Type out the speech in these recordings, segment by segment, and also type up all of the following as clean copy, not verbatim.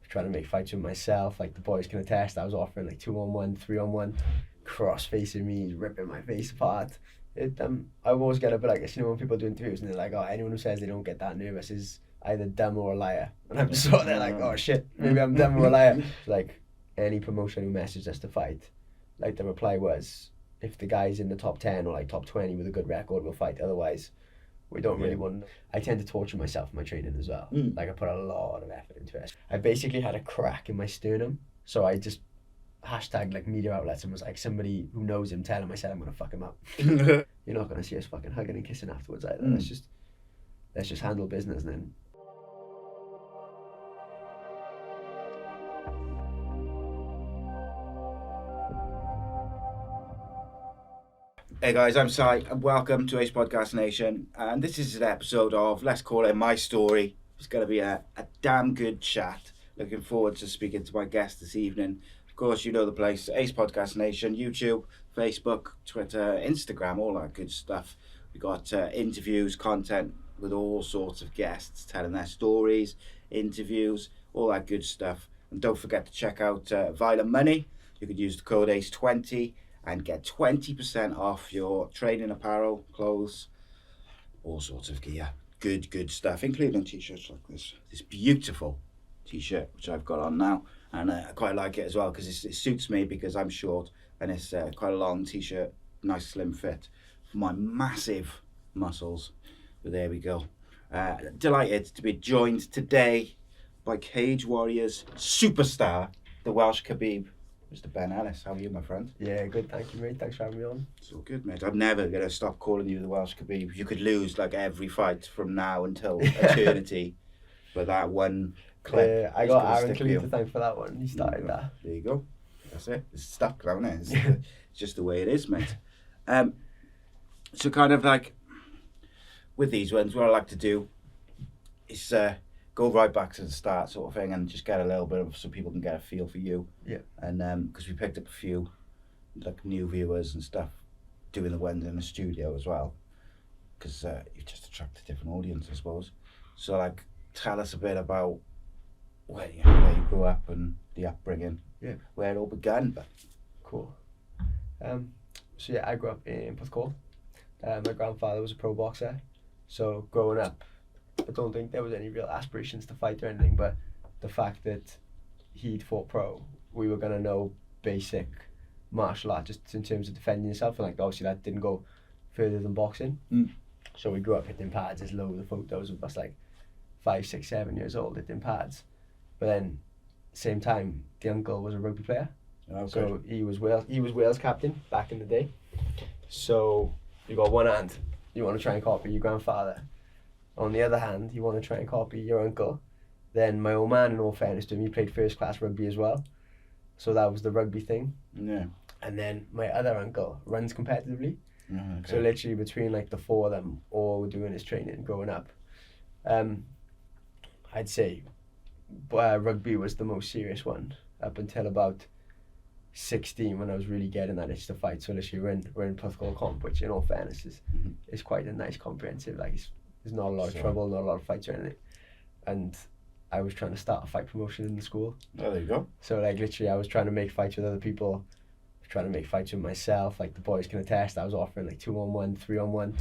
trying to make fights with myself. Like the boys can attest, I was offering like 2-on-1, 3-on-1, cross facing me, ripping my face apart. I always get a bit like this, when people do interviews and they're like, oh, anyone who says they don't get that nervous is either dumb or a liar. And I'm just sort of there like, oh shit, maybe I'm dumb or a liar. Like any promotion who messaged us to fight, like the reply was, if the guy's in the top 10 or like top 20 with a good record, we'll fight. Otherwise, we don't really want to. I tend to torture myself in my training as well. Like I put a lot of effort into it. I basically had a crack in my sternum, so I just hashtagged like media outlets and was like, somebody who knows him, tell him I said I'm gonna fuck him up. You're not gonna see us fucking hugging and kissing afterwards either. Let's just handle business and then. Hey guys, I'm Psy and welcome to Ace Podcast Nation, and this is an episode of, let's call it my story. It's going to be a damn good chat. Looking forward to speaking to my guest this evening. Of course, you know the place, Ace Podcast Nation, YouTube, Facebook, Twitter, Instagram, all that good stuff. We got interviews, content with all sorts of guests telling their stories, interviews, all that good stuff. And don't forget to check out Violent Money. You could use the code ACE20 and get 20% off your training apparel, clothes, all sorts of gear. Good stuff, including t-shirts like this beautiful t-shirt, which I've got on now. And I quite like it as well, because it suits me because I'm short, and it's quite a long t-shirt, nice slim fit for my massive muscles. But there we go. Delighted to be joined today by Cage Warriors superstar, the Welsh Khabib, Mr. Ben Ellis. How are you, my friend? Yeah, good, thank you, mate. Thanks for having me on. It's all good, mate. I'm never going to stop calling you the Welsh Khabib. You could lose like every fight from now until eternity. But that one clip, I got Aaron Cleave to thank for that one. He started that. There you go. That's it. It's stuck, isn't it? It's just the way it is, mate. So kind of like with these ones, what I like to do is go right back to the start sort of thing and just get a little bit of, so people can get a feel for you. Yeah. And because we picked up a few like new viewers and stuff doing the ones in the studio as well, because you just attract a different audience, I suppose. So like, tell us a bit about where you grew up and the upbringing. Yeah. Where it all began. But cool. So yeah, I grew up in Porthcawl. My grandfather was a pro boxer, so growing up, I don't think there was any real aspirations to fight or anything, but the fact that he'd fought pro, we were going to know basic martial art just in terms of defending yourself, and like obviously that didn't go further than boxing. So we grew up hitting pads. There's loads of photos of us like 5, 6, 7 years old hitting pads. But then same time, the uncle was a rugby player. Okay. So he was Wales captain back in the day. So you got one hand, you want to try and copy your grandfather. On the other hand, you want to try and copy your uncle. Then my old man, in all fairness to him, he played first class rugby as well. So that was the rugby thing. Yeah. And then my other uncle runs competitively. Okay. So literally between like the four of them, all were doing his training growing up. I'd say rugby was the most serious one up until about 16 when I was really getting that itch to fight. So literally we're in Porthcawl comp, which in all fairness is quite a nice comprehensive, like there's not a lot of trouble, not a lot of fights or anything. And I was trying to start a fight promotion in the school. Oh, there you go. So like literally I was trying to make fights with other people, trying to make fights with myself. Like the boys can attest, I was offering like 2-on-1, 3-on-1.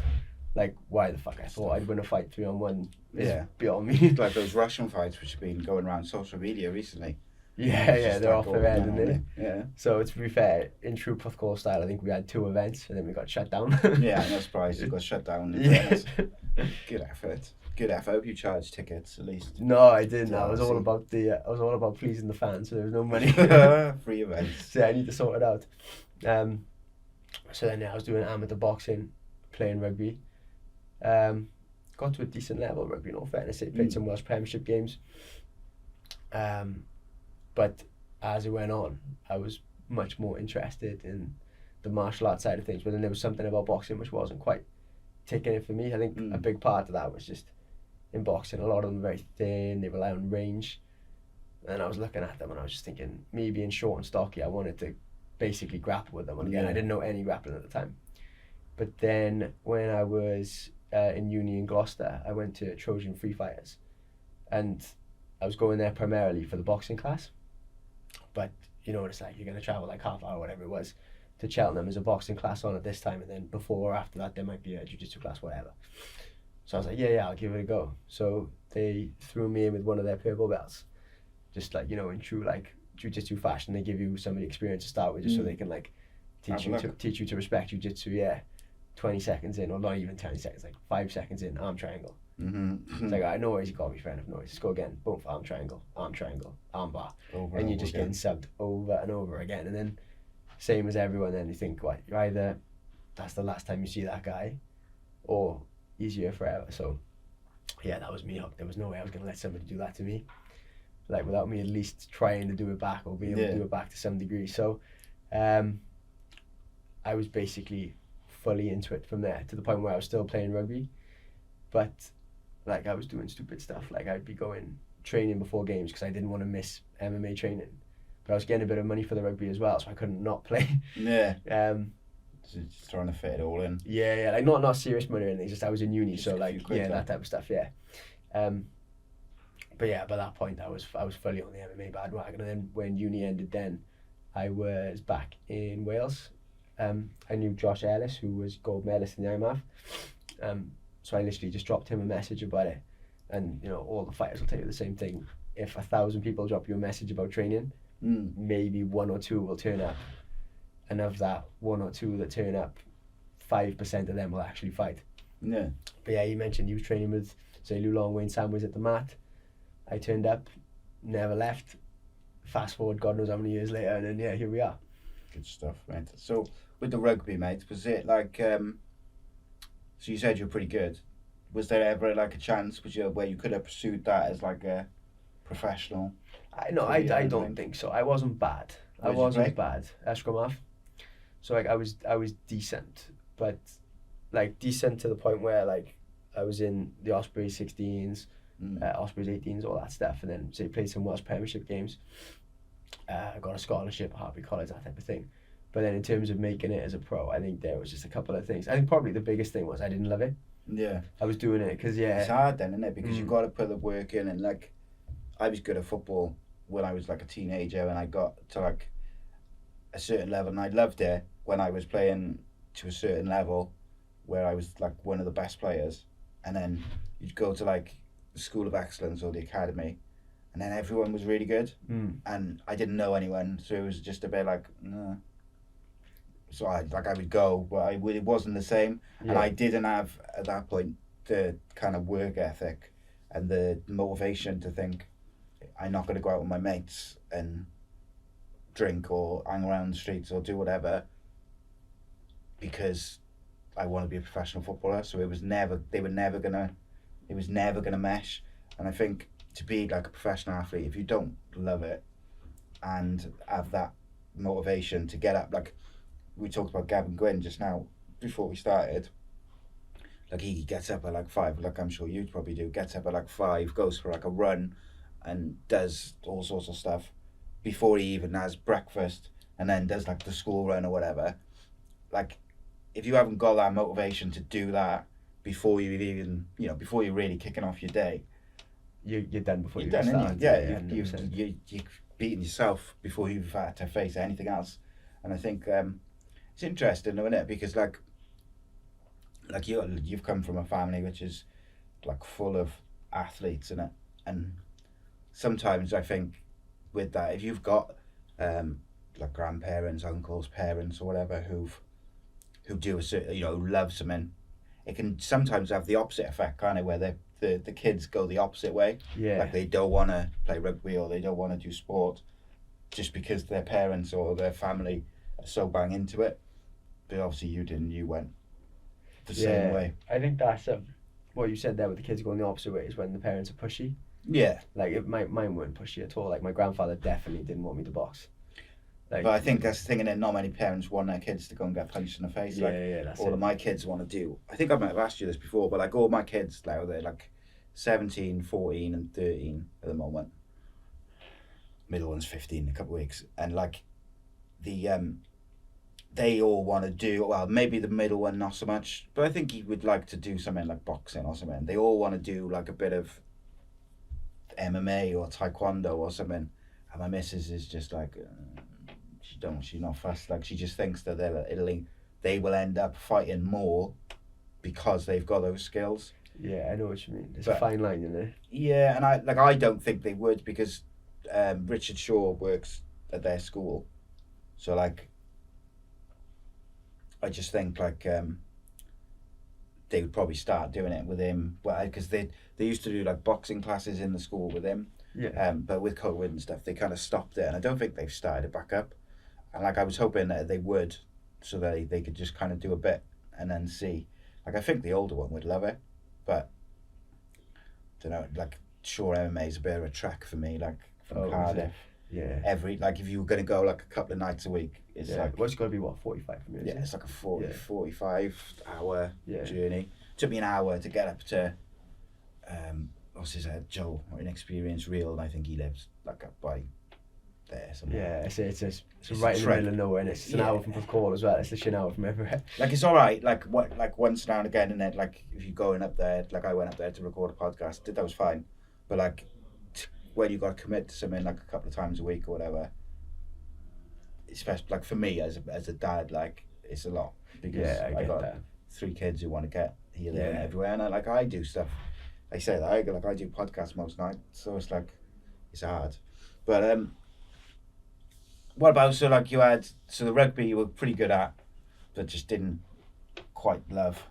Like why the fuck I thought I'd win a fight 3-on-1 is beyond me. Like those Russian fights which have been going around social media recently. Yeah, they're off their head, aren't they? Yeah. So to be fair, in true Porthcawl style, I think we had 2 events and then we got shut down. Yeah, I'm not surprised it got shut down. Good effort. I hope you charged tickets at least. No, I didn't. I was all about pleasing the fans, so there was no money. Free events. So I need to sort it out. So then I was doing amateur boxing, playing rugby. Got to a decent level of rugby, in all fairness. I played some Welsh Premiership games. But as it went on, I was much more interested in the martial arts side of things. But then there was something about boxing which wasn't quite taking it for me. I think a big part of that was just in boxing, a lot of them are very thin, they rely on range. And I was looking at them and I was just thinking, me being short and stocky, I wanted to basically grapple with them. And again, I didn't know any grappling at the time. But then when I was in uni in Gloucester, I went to Trojan Free Fighters. And I was going there primarily for the boxing class, but you know what it's like, you're going to travel like half hour, whatever it was, to Cheltenham. There's a boxing class on at this time, and then before or after that there might be a jiu-jitsu class, whatever. So I was like, yeah, I'll give it a go. So they threw me in with one of their purple belts, just like, you know, in true like jiu-jitsu fashion. They give you some of the experience to start with, just so they can like teach you to respect jiu-jitsu. Yeah, 20 seconds in, or not even 20 seconds, like 5 seconds in, arm triangle. It's like, all right, no worries, you got me, fair enough, no worries. Just go again, boom, arm triangle, arm bar. And you're just getting subbed over and over again. And then same as everyone, then you think, what, you're either, that's the last time you see that guy, or he's here forever. So yeah, that was me hooked. There was no way I was going to let somebody do that to me, like without me at least trying to do it back, or being able to do it back to some degree. So I was basically fully into it from there, to the point where I was still playing rugby, but like I was doing stupid stuff. Like I'd be going training before games because I didn't want to miss MMA training, but I was getting a bit of money for the rugby as well, so I couldn't not play. So just trying to fit it all in. Yeah, like not serious money or anything, just I was in uni, just so like that type of stuff. But yeah, by that point I was fully on the MMA bandwagon. And then when uni ended, then I was back in Wales. I knew Josh Ellis, who was gold medalist in the IMAF. So I literally just dropped him a message about it. And you know, all the fighters will tell you the same thing. If 1,000 people drop you a message about training, maybe 1 or 2 will turn up. And of that 1 or 2 that turn up, 5% of them will actually fight. Yeah. But yeah, he mentioned he was training with, say, Lou Long, Wayne Sam was at the mat. I turned up, never left. Fast forward God knows how many years later, and then yeah, here we are. Good stuff, mate. So with the rugby, mate, was it like, so you said you're pretty good. Was there ever like a chance where you could have pursued that as like a professional? I don't think so. I wasn't bad. I wasn't bad. Scrum half. So like I was decent, but like decent to the point where like I was in the Ospreys 16s, Ospreys 18s, all that stuff, and then say played some Welsh Premiership games. I got a scholarship at Harvey College, that type of thing. But then in terms of making it as a pro, I think there was just a couple of things. I think probably the biggest thing was I didn't love it. Yeah. I was doing it because it's hard then, isn't it? Because you've got to put the work in, and like I was good at football when I was like a teenager, and I got to like a certain level, and I loved it when I was playing to a certain level where I was like one of the best players, and then you'd go to like the School of Excellence or the Academy, and then everyone was really good, and I didn't know anyone, so it was just a bit like, nah. So I would go, but it wasn't the same, and I didn't have at that point the kind of work ethic and the motivation to think I'm not going to go out with my mates and drink or hang around the streets or do whatever because I want to be a professional footballer. So it was never gonna mesh. And I think to be like a professional athlete, if you don't love it and have that motivation to get up, like we talked about Gavin Gwynn just now before we started, like he gets up at like 5, like I'm sure you probably do, gets up at like 5, goes for like a run and does all sorts of stuff before he even has breakfast, and then does like the school run or whatever. Like if you haven't got that motivation to do that before you even, before you're really kicking off your day, you're done before you're you done, start. You've beaten yourself before you've had to face anything else. And I think it's interesting, isn't it? Because like you've come from a family which is like full of athletes in it, and sometimes I think with that, if you've got like grandparents, uncles, parents, or whatever who do a certain, who love something, it can sometimes have the opposite effect, kind of, where the kids go the opposite way. Yeah. Like they don't want to play rugby or they don't want to do sport just because their parents or their family are so bang into it. But obviously you didn't. You went the same way. I think that's what you said there with the kids going the opposite way is when the parents are pushy. Yeah. Like mine weren't pushy at all. Like my grandfather definitely didn't want me to box. Like, but I think that's the thing, and not many parents want their kids to go and get punched in the face. That's all it. of my kids want to do. I think I might have asked you this before, but like all my kids now, they're like 17, 14 and 13 at the moment. Middle one's 15 in a couple of weeks. And like they all want to do, well, maybe the middle one not so much, but I think he would like to do something like boxing or something. They all want to do like a bit of MMA or Taekwondo or something, and my missus is just like, she's not fussed. Like, she just thinks that they will end up fighting more because they've got those skills. Yeah, I know what you mean. There's a fine line in there. Yeah, and I don't think they would, because Richard Shaw works at their school, so like I just think like they would probably start doing it with him, well, because they used to do like boxing classes in the school with him. Yeah. But with COVID and stuff, they kind of stopped it, and I don't think they've started it back up. And like I was hoping that they would, so that they could just kind of do a bit and then see. Like, I think the older one would love it, but I don't know. Like, sure, MMA is a bit of a trek for me. Like from Cardiff. Yeah. If you were going to go like a couple of nights a week, it's like, well, it's got to be 45 for me. Yeah, it's like a 45 hour journey. It took me an hour to get up to what's his head, Joe, or Inexperienced Real, and I think he lives like up by there somewhere. Yeah, it's right in the middle of nowhere, and it's an hour from Porthcawl as well. It's literally an hour from everywhere. Like, it's all right, like once now and again, and then like if you're going up there, like I went up there to record a podcast, that was fine, but like when you got to commit to something like a couple of times a week or whatever, especially like for me as a dad, like it's a lot, because I got that. 3 kids who want to get here, there, and everywhere, and I do stuff. I say that I do podcasts most nights, so it's like it's hard. But what about, so like you had, so the rugby you were pretty good at, but just didn't quite love?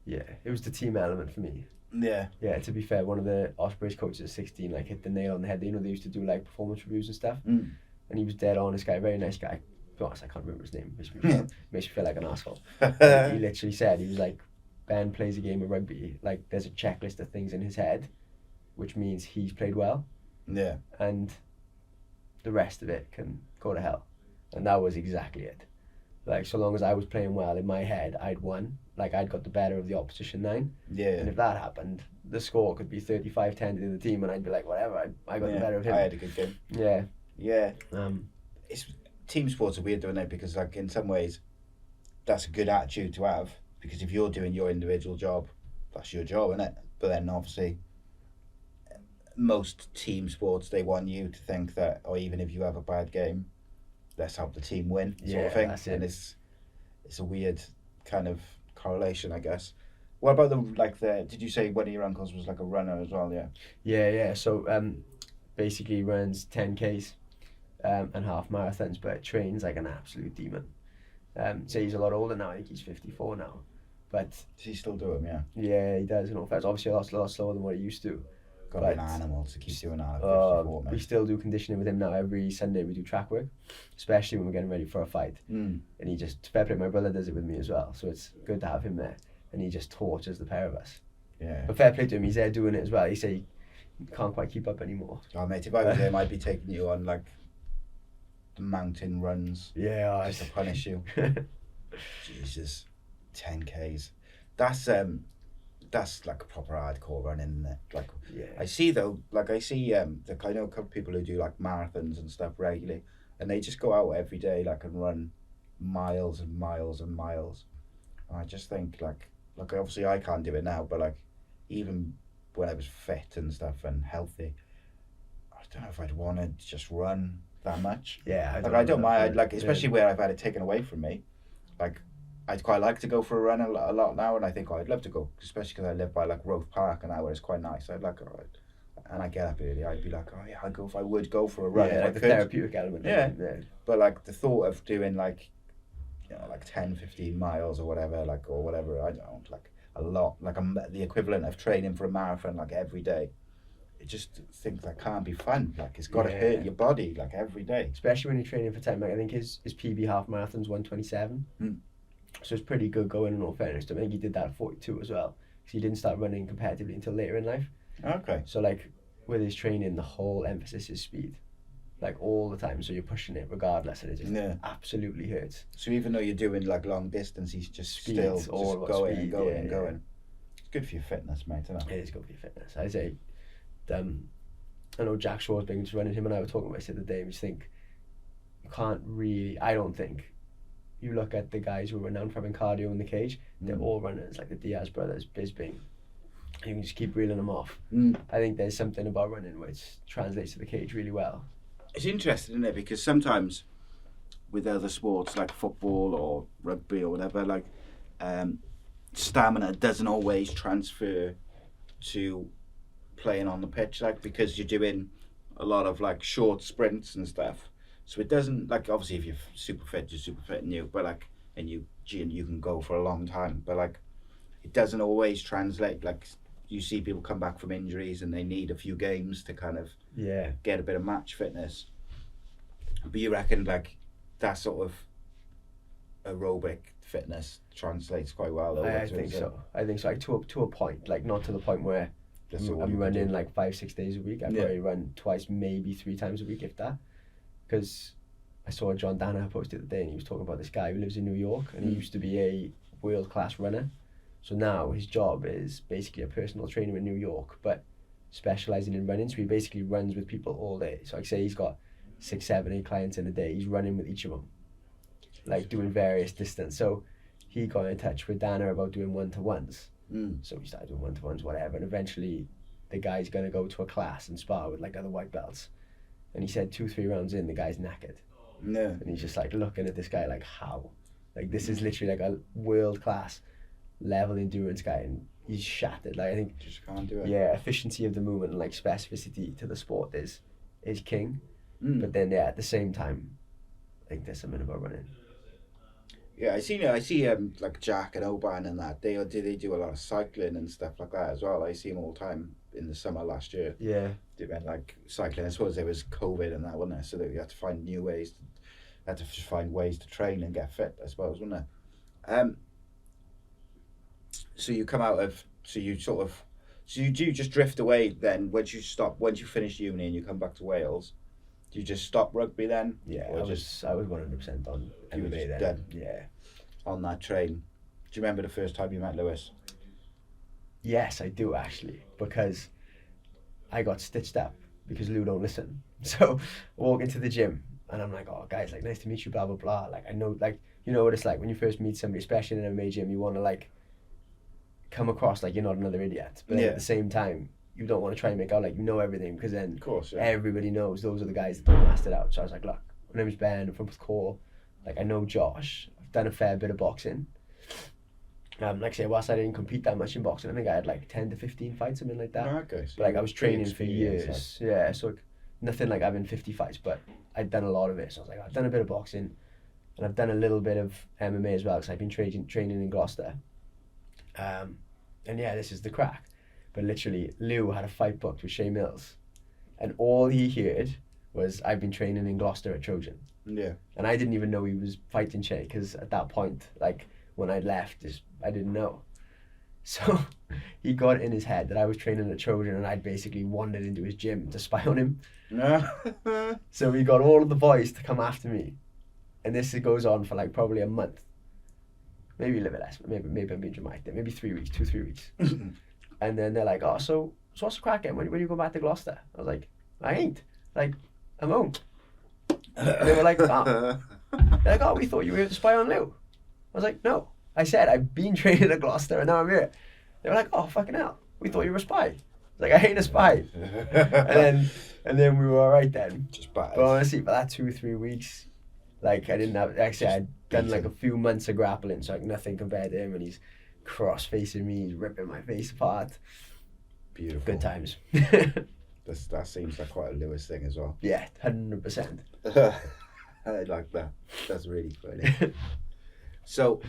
Yeah, it was the team element for me. Yeah. Yeah, to be fair, one of the Ospreys coaches at 16 like hit the nail on the head. You know, they used to do like performance reviews and stuff, and he was dead honest guy, very nice guy. To be honest, I can't remember his name. Makes me feel like an asshole. He literally said, he was like, Ben plays a game of rugby, like there's a checklist of things in his head, which means he's played well. Yeah. And the rest of it can go to hell. And that was exactly it. Like, so long as I was playing well, in my head, I'd won. Like, I'd got the better of the opposition 9. Yeah. And if that happened, the score could be 35-10 to the team, and I'd be like, whatever, I got the better of him. I had a good game. Yeah. Yeah. It's team sports are weird, don't they? Because like in some ways, that's a good attitude to have. Because if you're doing your individual job, that's your job, isn't it? But then obviously, most team sports, they want you to think that, or even if you have a bad game, let's help the team win, sort of thing. That's it. And it's a weird kind of correlation, I guess. What about did you say one of your uncles was like a runner as well? Yeah. Yeah. So basically runs 10Ks and half marathons, but trains like an absolute demon. So he's a lot older now. I think he's 54 now. But does he still do them? Yeah. Yeah, he does. Obviously a lot slower than what he used to. Got to be an animal to keep doing that at 54, we still do conditioning with him now. Every Sunday we do track work, especially when we're getting ready for a fight. And he just, fair play, my brother does it with me as well, so it's good to have him there, and he just tortures the pair of us. Yeah. But fair play to him, he's there doing it as well. He say he can't quite keep up anymore. Oh mate, if I was him, I'd be taking you on like the mountain runs. Yeah. Just to punish you. Jesus, 10Ks. That's like a proper hardcore running, isn't it? Like, I see I know a couple of people who do like marathons and stuff regularly, and they just go out every day like and run miles and miles and miles. And I just think like obviously I can't do it now, but like even when I was fit and stuff and healthy, I don't know if I'd want to just run that much. Yeah, I don't mind. Like, especially where I've had it taken away from me, like. I'd quite like to go for a run a lot now, and I think I'd love to go, especially because I live by like Roath Park and that, where it's quite nice. I'd like, and I get up early, I'd be like, oh yeah, I would go for a run. Yeah, like the therapeutic element. Yeah. But like the thought of doing like, you know, like 10, 15 miles or whatever, I don't like a lot, like the equivalent of training for a marathon like every day. I just think that can't be fun. Like, it's got to hurt your body like every day. Especially when you're training for time. Like, I think his PB half marathon's 1:27. So it's pretty good going, in all fairness. I think he did that at 42 as well. Because he didn't start running competitively until later in life. Okay. So like with his training, the whole emphasis is speed. Like all the time. So you're pushing it regardless, and it just absolutely hurts. So even though you're doing like long distance, he's just speed, still just going and going and going. Yeah. It's good for your fitness, mate, isn't it? It is good for your fitness. I say, I know Jack Shaw's big into running. Him and I were talking about this the other day. We just think, you can't really, I don't think, you look at the guys who are renowned for having cardio in the cage, they're all runners, like the Diaz brothers, Bisbing, You can just keep reeling them off. I think there's something about running which translates to the cage really well. It's interesting, isn't it? Because sometimes with other sports like football or rugby or whatever, like stamina doesn't always transfer to playing on the pitch, like because you're doing a lot of like short sprints and stuff. So it doesn't, like, obviously if you're super fit, you're super fit and you can go for a long time, but like it doesn't always translate. Like you see people come back from injuries and they need a few games to kind of get a bit of match fitness. But you reckon like that sort of aerobic fitness translates quite well though? I think so. Like to a point, like not to the point where I'm running like 5-6 days a week. I probably run twice, maybe 3 times a week, if that. Because I saw John Danaher post the other day and he was talking about this guy who lives in New York and he used to be a world-class runner. So now his job is basically a personal trainer in New York, but specialising in running. So he basically runs with people all day. So like say he's got 6, 7, 8 clients in a day. He's running with each of them, like doing various distance. So he got in touch with Dana about doing one-to-ones. So we started doing one-to-ones, whatever. And eventually the guy's going to go to a class and spar with like other white belts. And he said 2-3 rounds in, the guy's knackered. Yeah. And he's just like looking at this guy like, how? Like this is literally like a world-class level endurance guy and he's shattered. Like I think just can't do it. Yeah, efficiency of the movement and like specificity to the sport is king. But then at the same time, I think there's something about running. Yeah, I see like Jack and Oban and that they do a lot of cycling and stuff like that as well. I see them all the time in the summer last year. Yeah, they went like cycling. I suppose there was COVID and that, wasn't there? So that you had to find new ways. Had to find ways to train and get fit, I suppose, wasn't there? So you come out of so you do just drift away then once you finish uni and you come back to Wales. Do you just stop rugby then? Yeah, I was 100% on MMA then. Dead yeah. On that train. Do you remember the first time you met Lewis? Yes, I do actually, because I got stitched up because Lou don't listen. So I walk into the gym and I'm like, oh guys, like nice to meet you, blah blah blah. Like I know, like you know what it's like when you first meet somebody, especially in an MMA gym, you want to like come across like you're not another idiot, but at the same time you don't want to try and make out like you know everything, because then of course, everybody knows those are the guys that don't master it out. So I was like, look, my name is Ben, I'm from Porthcawl, like I know Josh, I've done a fair bit of boxing. Like I say, whilst I didn't compete that much in boxing, I think I had like 10 to 15 fights, something like that. Okay, so but like I was training for years. Like. Yeah, so like, nothing like having 50 fights, but I'd done a lot of it. So I was like, I've done a bit of boxing and I've done a little bit of MMA as well, because I've been training in Gloucester. And yeah, this is the crack. But literally, Lou had a fight booked with Shay Mills, and all he heard was, I've been training in Gloucester at Trojan. Yeah. And I didn't even know he was fighting Shay, because at that point, like, when I left, I didn't know. So he got in his head that I was training at Trojan and I'd basically wandered into his gym to spy on him. So he got all of the boys to come after me. And this goes on for like probably a month. Maybe a little bit less, but maybe I'm being dramatic there. Maybe 3 weeks, 2-3 weeks. And then they're like, oh, so what's the crack then? When you go back to Gloucester? I was like, I ain't. Like, I'm home. And they were like, oh. They're like, oh, we thought you were here to spy on Lou. I was like, no. I said, I've been training at Gloucester and now I'm here. They were like, oh, fucking hell. We thought you were a spy. I was like, I ain't a spy. and then we were all right then. Just bad. But honestly, for that 2-3 weeks, like, I didn't have, actually, I'd done like a few months of grappling, so like nothing compared to him, and he's cross-facing me, he's ripping my face apart. Beautiful. Good times. That seems like quite a Lewis thing as well. Yeah, 100%. I like that. That's really funny. So,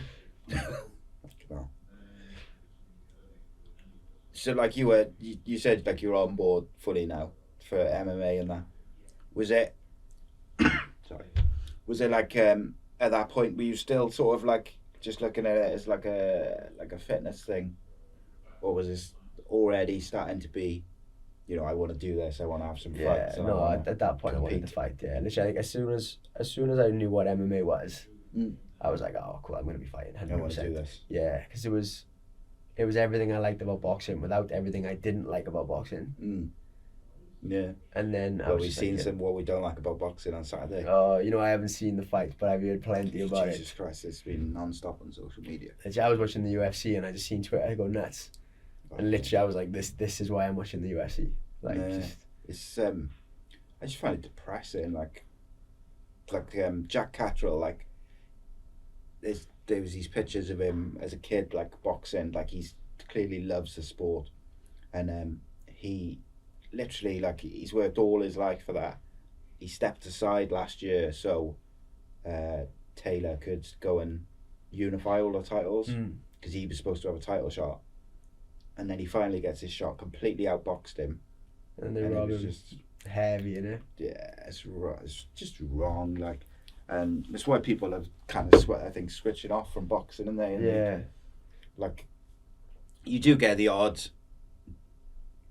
so like you said like you're on board fully now for MMA and that. Was it? Sorry. Was it like at that point were you still sort of like just looking at it as like a fitness thing, or was this already starting to be, you know, I want to do this, I want to have some fights? No, at that point I wanted to fight. Yeah, literally, like, as soon as I knew what MMA was, I was like, oh cool, I'm going to be fighting 100%. I want to do this. Yeah, because it was everything I liked about boxing without everything I didn't like about boxing. Yeah. And then we've seen some what we don't like about boxing on Saturday. Oh, you know, I haven't seen the fight, but I've heard plenty about it. Jesus Christ, it's been non-stop on social media. I was watching the UFC and I just seen Twitter go nuts. And literally, I was like, this is why I'm watching the UFC. Like, it's I just find it depressing. Like Jack Catterall, like there was these pictures of him as a kid, like boxing. Like he's clearly loves the sport, and he literally, like, he's worked all his life for that. He stepped aside last year so Taylor could go and unify all the titles because he was supposed to have a title shot, and then he finally gets his shot, completely outboxed him, and they robbed him. Just heavy, innit? Yeah, it's just wrong. Like, and that's why people have kind of I think switching off from boxing, and yeah, like you do get the odd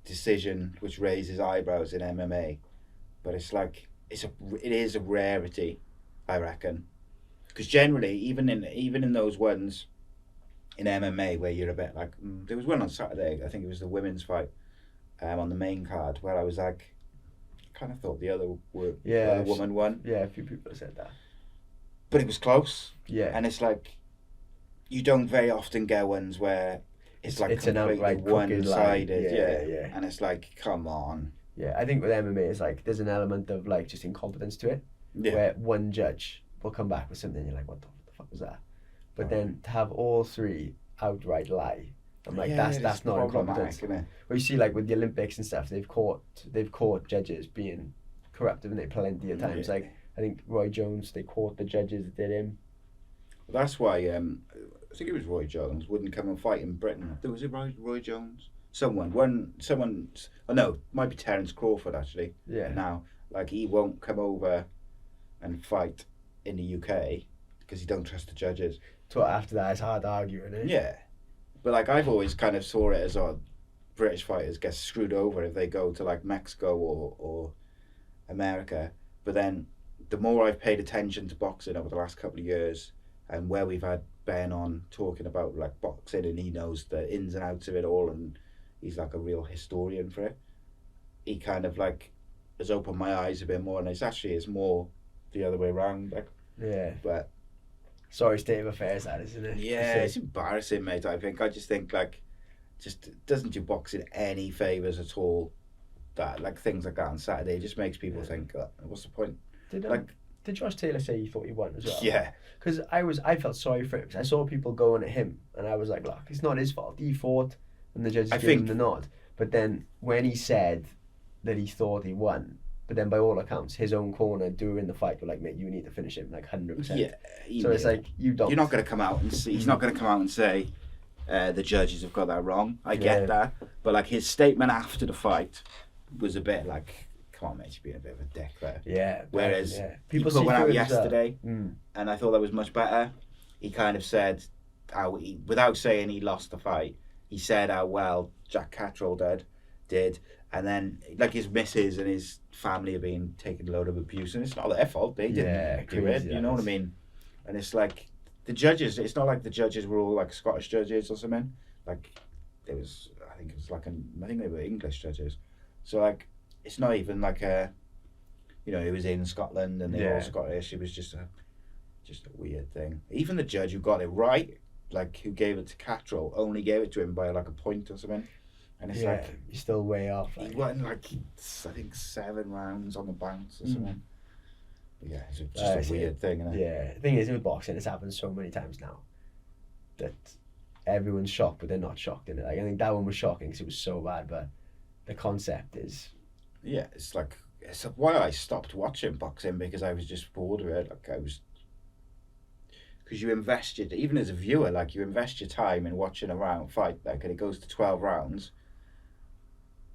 decision which raises eyebrows in MMA, but it's like it is a rarity, I reckon, because generally even in those ones in MMA where you're a bit like there was one on Saturday, I think it was the women's fight on the main card, where I was like, kind of thought the other woman won. Yeah, a few people have said that, but it was close. Yeah, and it's like you don't very often get ones where it's like it's completely one-sided. Yeah, and it's like, come on. Yeah, I think with MMA it's like there's an element of like just incompetence to it, where one judge will come back with something and you're like, what the fuck was that? But then to have all three outright lie, I'm like, that's not incompetence. Well, you see, like with the Olympics and stuff, they've caught judges being corrupt, haven't they, plenty of times. Like I think Roy Jones, they caught the judges that did him. Well, that's why I think it was Roy Jones wouldn't come and fight in Britain. Was it Roy Jones? Someone's. Oh no, might be Terence Crawford actually. Yeah. Now, like, he won't come over and fight in the UK because he don't trust the judges. So after that, it's hard to argue, isn't it? Yeah, but like I've always kind of saw it as British fighters get screwed over if they go to like Mexico or America. But then the more I've paid attention to boxing over the last couple of years, and where we've had Ben on talking about like boxing, and he knows the ins and outs of it all, and he's like a real historian for it, he kind of like has opened my eyes a bit more, and it's more the other way around. Like, yeah, but sorry state of affairs, that isn't it? Yeah, it's embarrassing, mate. I just think like, just doesn't do boxing any favours at all. That like things like that on Saturday just makes people think, what's the point? Did Josh Taylor say he thought he won as well? Yeah, because I felt sorry for him, because I saw people going at him and I was like, look, it's not his fault. He fought and the judges gave him the nod. But then when he said that he thought he won, but then by all accounts his own corner during the fight were like, mate, you need to finish him, like 100%. Yeah. So it's like, you're not going to come out and see. He's not going to come out and say the judges have got that wrong. I get that, but like his statement after the fight was a bit like, come on, mate, you're being a bit of a dick there. Yeah. Whereas people went out yesterday, and I thought that was much better. He kind of said how without saying he lost the fight, he said how well Jack Catterall did, and then like his missus and his family have been taking a load of abuse, and it's not their fault. They didn't do it. You know what I mean? And it's like the judges. It's not like the judges were all like Scottish judges or something. Like I think they were English judges. So like, it's not even like it was in Scotland and they're all Scottish. It was just a weird thing. Even the judge who got it right, like who gave it to Catterall, only gave it to him by like a point or something. And it's like, you're still way off. Like. He won like, I think 7 rounds on the bounce or something. But yeah, it's just a weird thing, isn't it? Yeah, the thing is with boxing, it's happened so many times now that everyone's shocked, but they're not shocked in it. Like, I think that one was shocking because it was so bad, but the concept is... Yeah, it's why I stopped watching boxing, because I was just bored of it. Like, because you invest even as a viewer, like you invest your time in watching a round fight, like, and it goes to 12 rounds,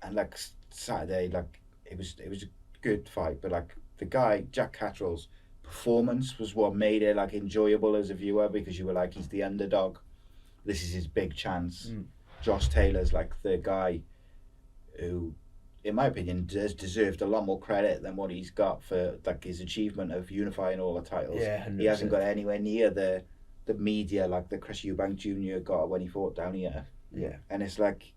and like Saturday, like it was a good fight, but like the guy Jack Catterall's performance was what made it like enjoyable as a viewer, because you were like, he's the underdog, this is his big chance. Josh Taylor's like the guy who, in my opinion, deserved a lot more credit than what he's got for like his achievement of unifying all the titles. Yeah, 100%. He hasn't got anywhere near the media like the Chris Eubank Jr. got when he fought down here. Yeah, and it's like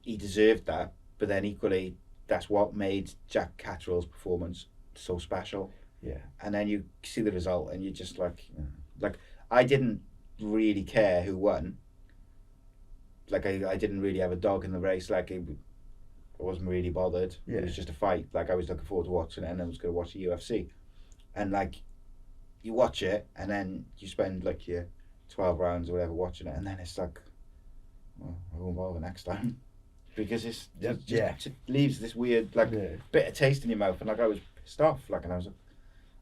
he deserved that, but then equally, that's what made Jack Catterall's performance so special. Yeah, and then you see the result, and you're just like I didn't really care who won. like I didn't really have a dog in the race. Like I wasn't really bothered. Yeah. It was just a fight. Like I was looking forward to watching it, and I was going to watch the UFC, and like you watch it, and then you spend like your 12 rounds or whatever watching it, and then it's like, well, I won't bother next time, because it leaves this weird like bit of taste in your mouth, and like I was pissed off. Like, and I was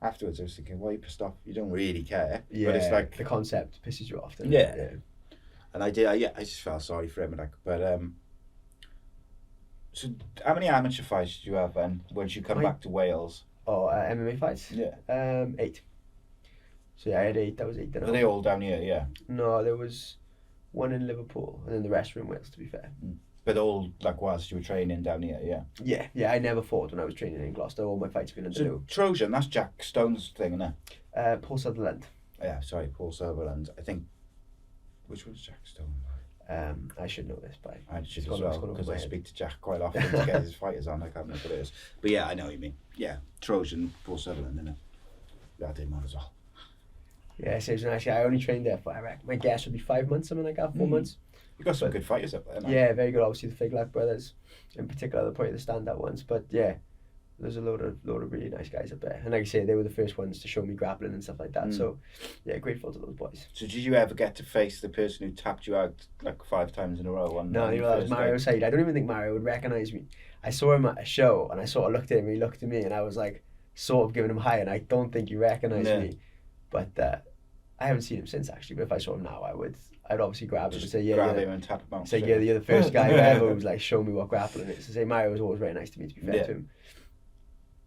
afterwards, I was thinking, why are you pissed off? You don't really care. Yeah. But it's like the concept pisses you off. Yeah. And I just felt sorry for him, like, but so how many amateur fights did you have then once you come back to Wales? Oh, MMA fights? Yeah. 8. So yeah, I had 8. That was 8. Were they all down here? Yeah. No, there was one in Liverpool, and then the rest were in Wales, to be fair. But all like whilst you were training down here, yeah. Yeah. I never fought when I was training in Gloucester. All my fights have been in So Trojan, that's Jack Stone's thing, isn't it? Paul Sutherland. Yeah, sorry, Paul Sutherland. I think. Which one's Jack Stone? I should know this, but I should as well, because I speak to Jack quite often to get his fighters on. I can't remember what it is, but yeah, I know what you mean. Yeah, Trojan, Paul Sutherland, innit? That did mine as well. Yeah, so actually, I only trained there for, I reckon, my guess would be 5 months, something like that, 4 months. You got some good fighters up there, man. Yeah, very good. Obviously, the Figlack brothers, in particular, they're probably the standout ones. But yeah, there's a load of really nice guys up there. And like I say, they were the first ones to show me grappling and stuff like that. So yeah, grateful to those boys. So did you ever get to face the person who tapped you out like 5 times in a row? No, that was Mario Said. I don't even think Mario would recognise me. I saw him at a show, and I sort of looked at him, and he looked at me, and I was like, sort of giving him high, and I don't think he recognised me. But I haven't seen him since, actually. But if I saw him now, I'd obviously grab him and say, grab him and tap him out. Say, yeah, you're the first guy ever who's like show me what grappling is. So say, Mario was always very nice to me, to be fair to him.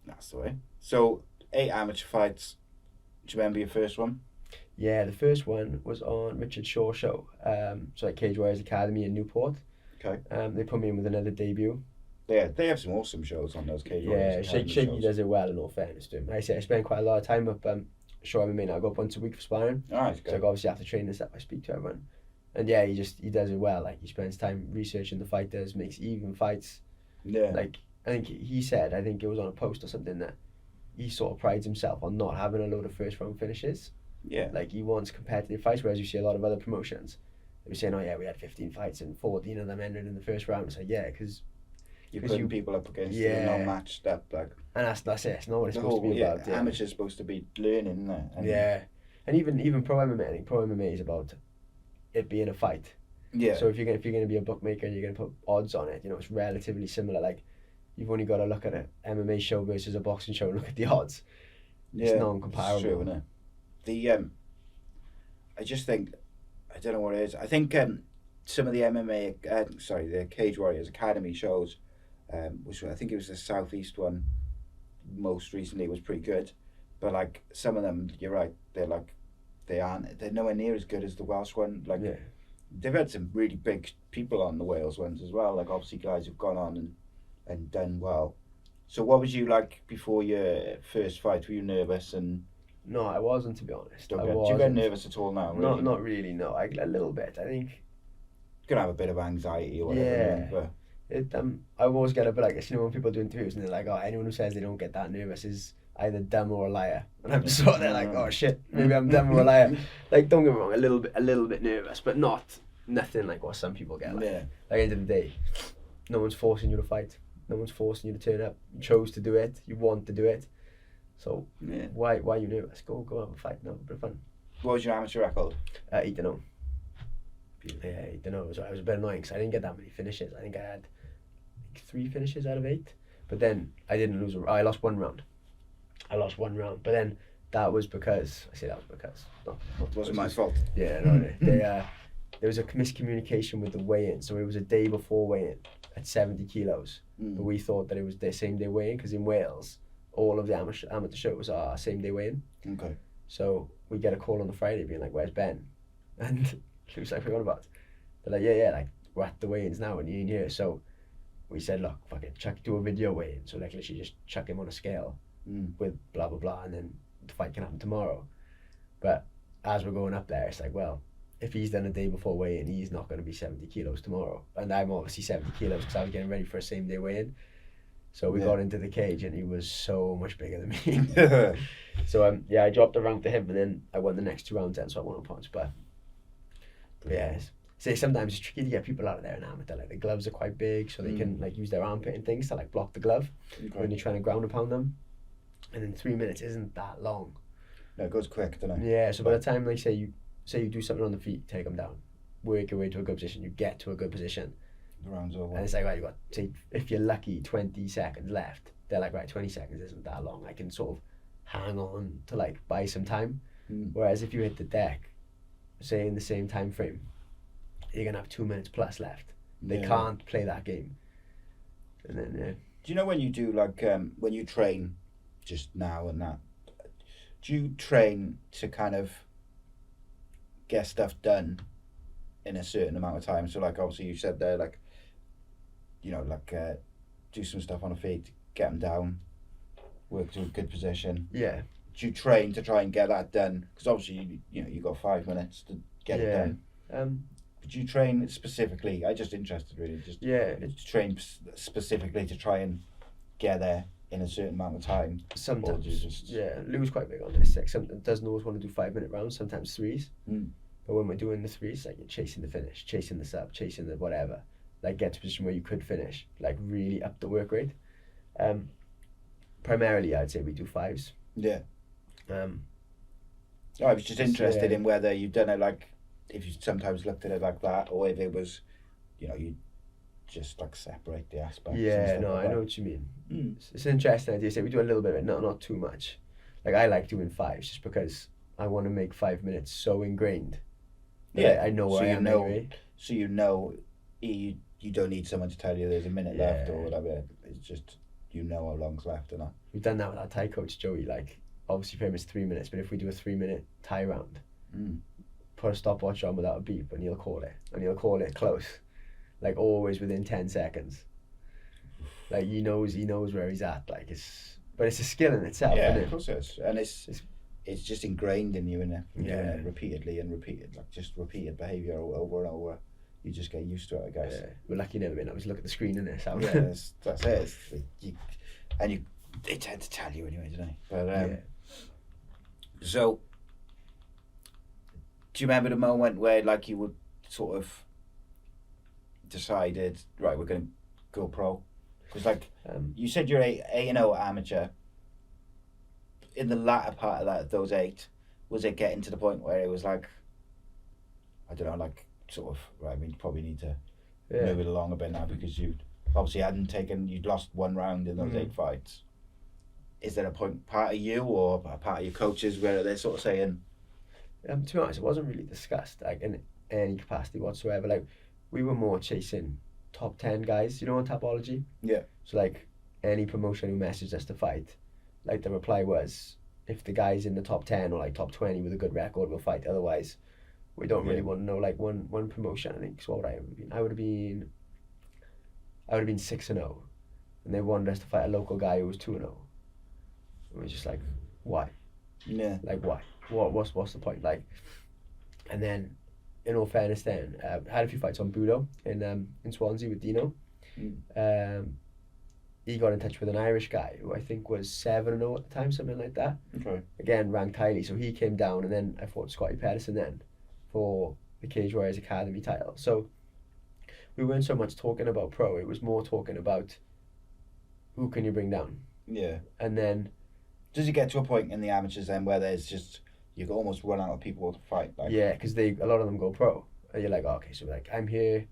That's the way. So 8 amateur fights. Do you remember your first one? Yeah, the first one was on Richard Shaw's show. So at Cage Warriors Academy in Newport. Okay. They put me in with another debut. Yeah, they have some awesome shows on those Cage Warriors Academy Shaky shows. does it well, in all fairness to him. Like I say, I spend quite a lot of time up Shaw MMA now. I go up once a week for sparring. Alright, so I obviously have to train and stuff. I speak to everyone. And yeah, he does it well. Like, he spends time researching the fighters, makes even fights. Yeah. Like, I think he said, I think it was on a post or something, that he sort of prides himself on not having a load of first round finishes. Yeah. Like, he wants competitive fights, whereas you see a lot of other promotions. They were saying, oh yeah, we had 15 fights and 14 of them ended in the first round. It's like, yeah, because you're putting people up against the non-matched up, like. And that's it. It's not what it's supposed to be about. Yeah. Amateur's supposed to be learning, isn't it? And and even pro MMA. I think pro MMA is about it being a fight. Yeah. So if you're gonna be a bookmaker and you're gonna put odds on it, it's relatively similar. Like, you've only got to look at an MMA show versus a boxing show and look at the odds. It's non-comparable. It's true, isn't it? I just think, I don't know what it is. I think some of the the Cage Warriors Academy shows, which I think it was the Southeast one most recently, was pretty good. But like some of them, you're right, they're nowhere near as good as the Welsh one. Like they've had some really big people on the Wales ones as well. Like obviously guys who've gone on and done well. So what was you like before your first fight? Were you nervous? And no, I wasn't, to be honest. Do you get nervous at all now? Really? Not really. No, a little bit. I think you're gonna have a bit of anxiety or whatever. Yeah. I always get a bit like, when people do interviews and they're like, oh, anyone who says they don't get that nervous is either dumb or a liar. And I'm just sort of there like, oh shit, maybe I'm dumb or a liar. Like, don't get me wrong, a little bit nervous, but nothing like what some people get. Like, at the end of the day, no one's forcing you to fight. No one's forcing you to turn up. You chose to do it. You want to do it. So why are you nervous? Go have a fight. No, a bit of fun. What was your amateur record? 8-0. Yeah, 8-0. It was a bit annoying because I didn't get that many finishes. I think I had 3 finishes out of 8. But then I didn't lose. I lost one round. But then that was because not it wasn't my fault. Yeah, no. There was a miscommunication with the weigh-in. So it was a day before weigh-in at 70 kilos. But we thought that it was their same day weigh-in because in Wales, all of the amateur shows are same day weigh-in. Okay. So we get a call on the Friday being like, "Where's Ben?" And she was like, "What about?" They're like, "Yeah, like we're at the weigh-ins now and you're in here." So we said, "Look, fucking do a video weigh-in." So like literally just chuck him on a scale with blah blah blah, and then the fight can happen tomorrow. But as we're going up there, it's like, well, if he's done a day before weigh-in, he's not going to be 70 kilos tomorrow. And I'm obviously 70 kilos because I was getting ready for a same day weigh-in. So we got into the cage and he was so much bigger than me. So I dropped a round to him and then I won the next 2 rounds then, so I won on points. But yeah, say sometimes it's tricky to get people out of there in amateur. Like the gloves are quite big, so they can like use their armpit and things to like block the glove when you're trying to ground and pound them. And then 3 minutes isn't that long. No, it goes quick, doesn't it? Yeah. So by the time like say you do something on the feet, take them down, work your way to a good position, you get to a good position. The round's over. And it's like, right, you got, say, if you're lucky, 20 seconds left. They're like, right, 20 seconds isn't that long. I can sort of hang on to like buy some time. Whereas if you hit the deck, say in the same time frame, you're gonna have 2 minutes plus left. They can't play that game. And then do you know when you do like when you train just now and that, do you train to kind of get stuff done in a certain amount of time? So like obviously you said there, like, you know, like do some stuff on the feet, get them down, work to a good position. Yeah. Do you train to try and get that done? Because obviously you know you got 5 minutes to get it done. But do you train specifically? I'm just interested really. Just train specifically to try and get there in a certain amount of time. Sometimes. Lou's quite big on this. Like doesn't always want to do 5 minute rounds. Sometimes threes. But when we're doing the threes, like you're chasing the finish, chasing the sub, chasing the whatever. Like get to a position where you could finish. Like really up the work rate. Primarily, I'd say we do fives. Yeah. I was just interested in whether you've done it like, if you sometimes looked at it like that, or if it was, you know, you just like separate the aspects. Yeah, no, I know what you mean. It's an interesting idea. So we do a little bit of it, not too much. Like I like doing fives just because I want to make 5 minutes so ingrained. Yeah, I know where I am anyway. So you know, you don't need someone to tell you there's a minute left or whatever. It's just, you know how long's left or not. We've done that with our Thai coach Joey. Like obviously for him it's 3 minutes, but if we do a 3 minute Thai round, put a stopwatch on without a beep and he'll call it close, like always within 10 seconds. Like he knows where he's at. Like but it's a skill in itself. Yeah, isn't it? Of course it is, and it's just ingrained in you, innit? Doing it repeatedly, like just repeated behaviour over and over. You just get used to it, I guess. Yeah. We're lucky never been able to look at the screen in this. That's it. They tend to tell you anyway, don't they? But so, do you remember the moment where like you would sort of decided, right, we're going to go pro? Because like you said, you're A&O amateur. In the latter part of those 8, was it getting to the point where it was like, I don't know, like sort of, right, I mean, you probably need to move it along a bit now because you obviously you'd lost 1 round in those 8 fights. Is there a part of you or a part of your coaches where they're sort of saying? To be honest, it wasn't really discussed like in any capacity whatsoever. Like we were more chasing top 10 guys, you know, on Tapology. Yeah. So like any promotion who messaged us to fight, like the reply was, if the guy's in the top 10 or like top 20 with a good record, we'll fight. Otherwise, we don't really want to know. Like one promotion, I think. So what would I have been? I would have been 6-0, and they wanted us to fight a local guy who was 2-0. And we're just like, why? Yeah. Like why? What's the point? Like, and then, in all fairness, then I had a few fights on Budo in Swansea with Dino. He got in touch with an Irish guy who I think was 7-0 at the time, something like that. Okay. Again, ranked highly, so he came down, and then I fought Scotty Pedersen then for the Cage Warriors Academy title. So we weren't so much talking about pro; it was more talking about who can you bring down. Yeah. And then, does it get to a point in the amateurs then where there's just you almost run out of people to fight? Like, yeah, because a lot of them go pro, and you're like, oh, okay, so like I'm here.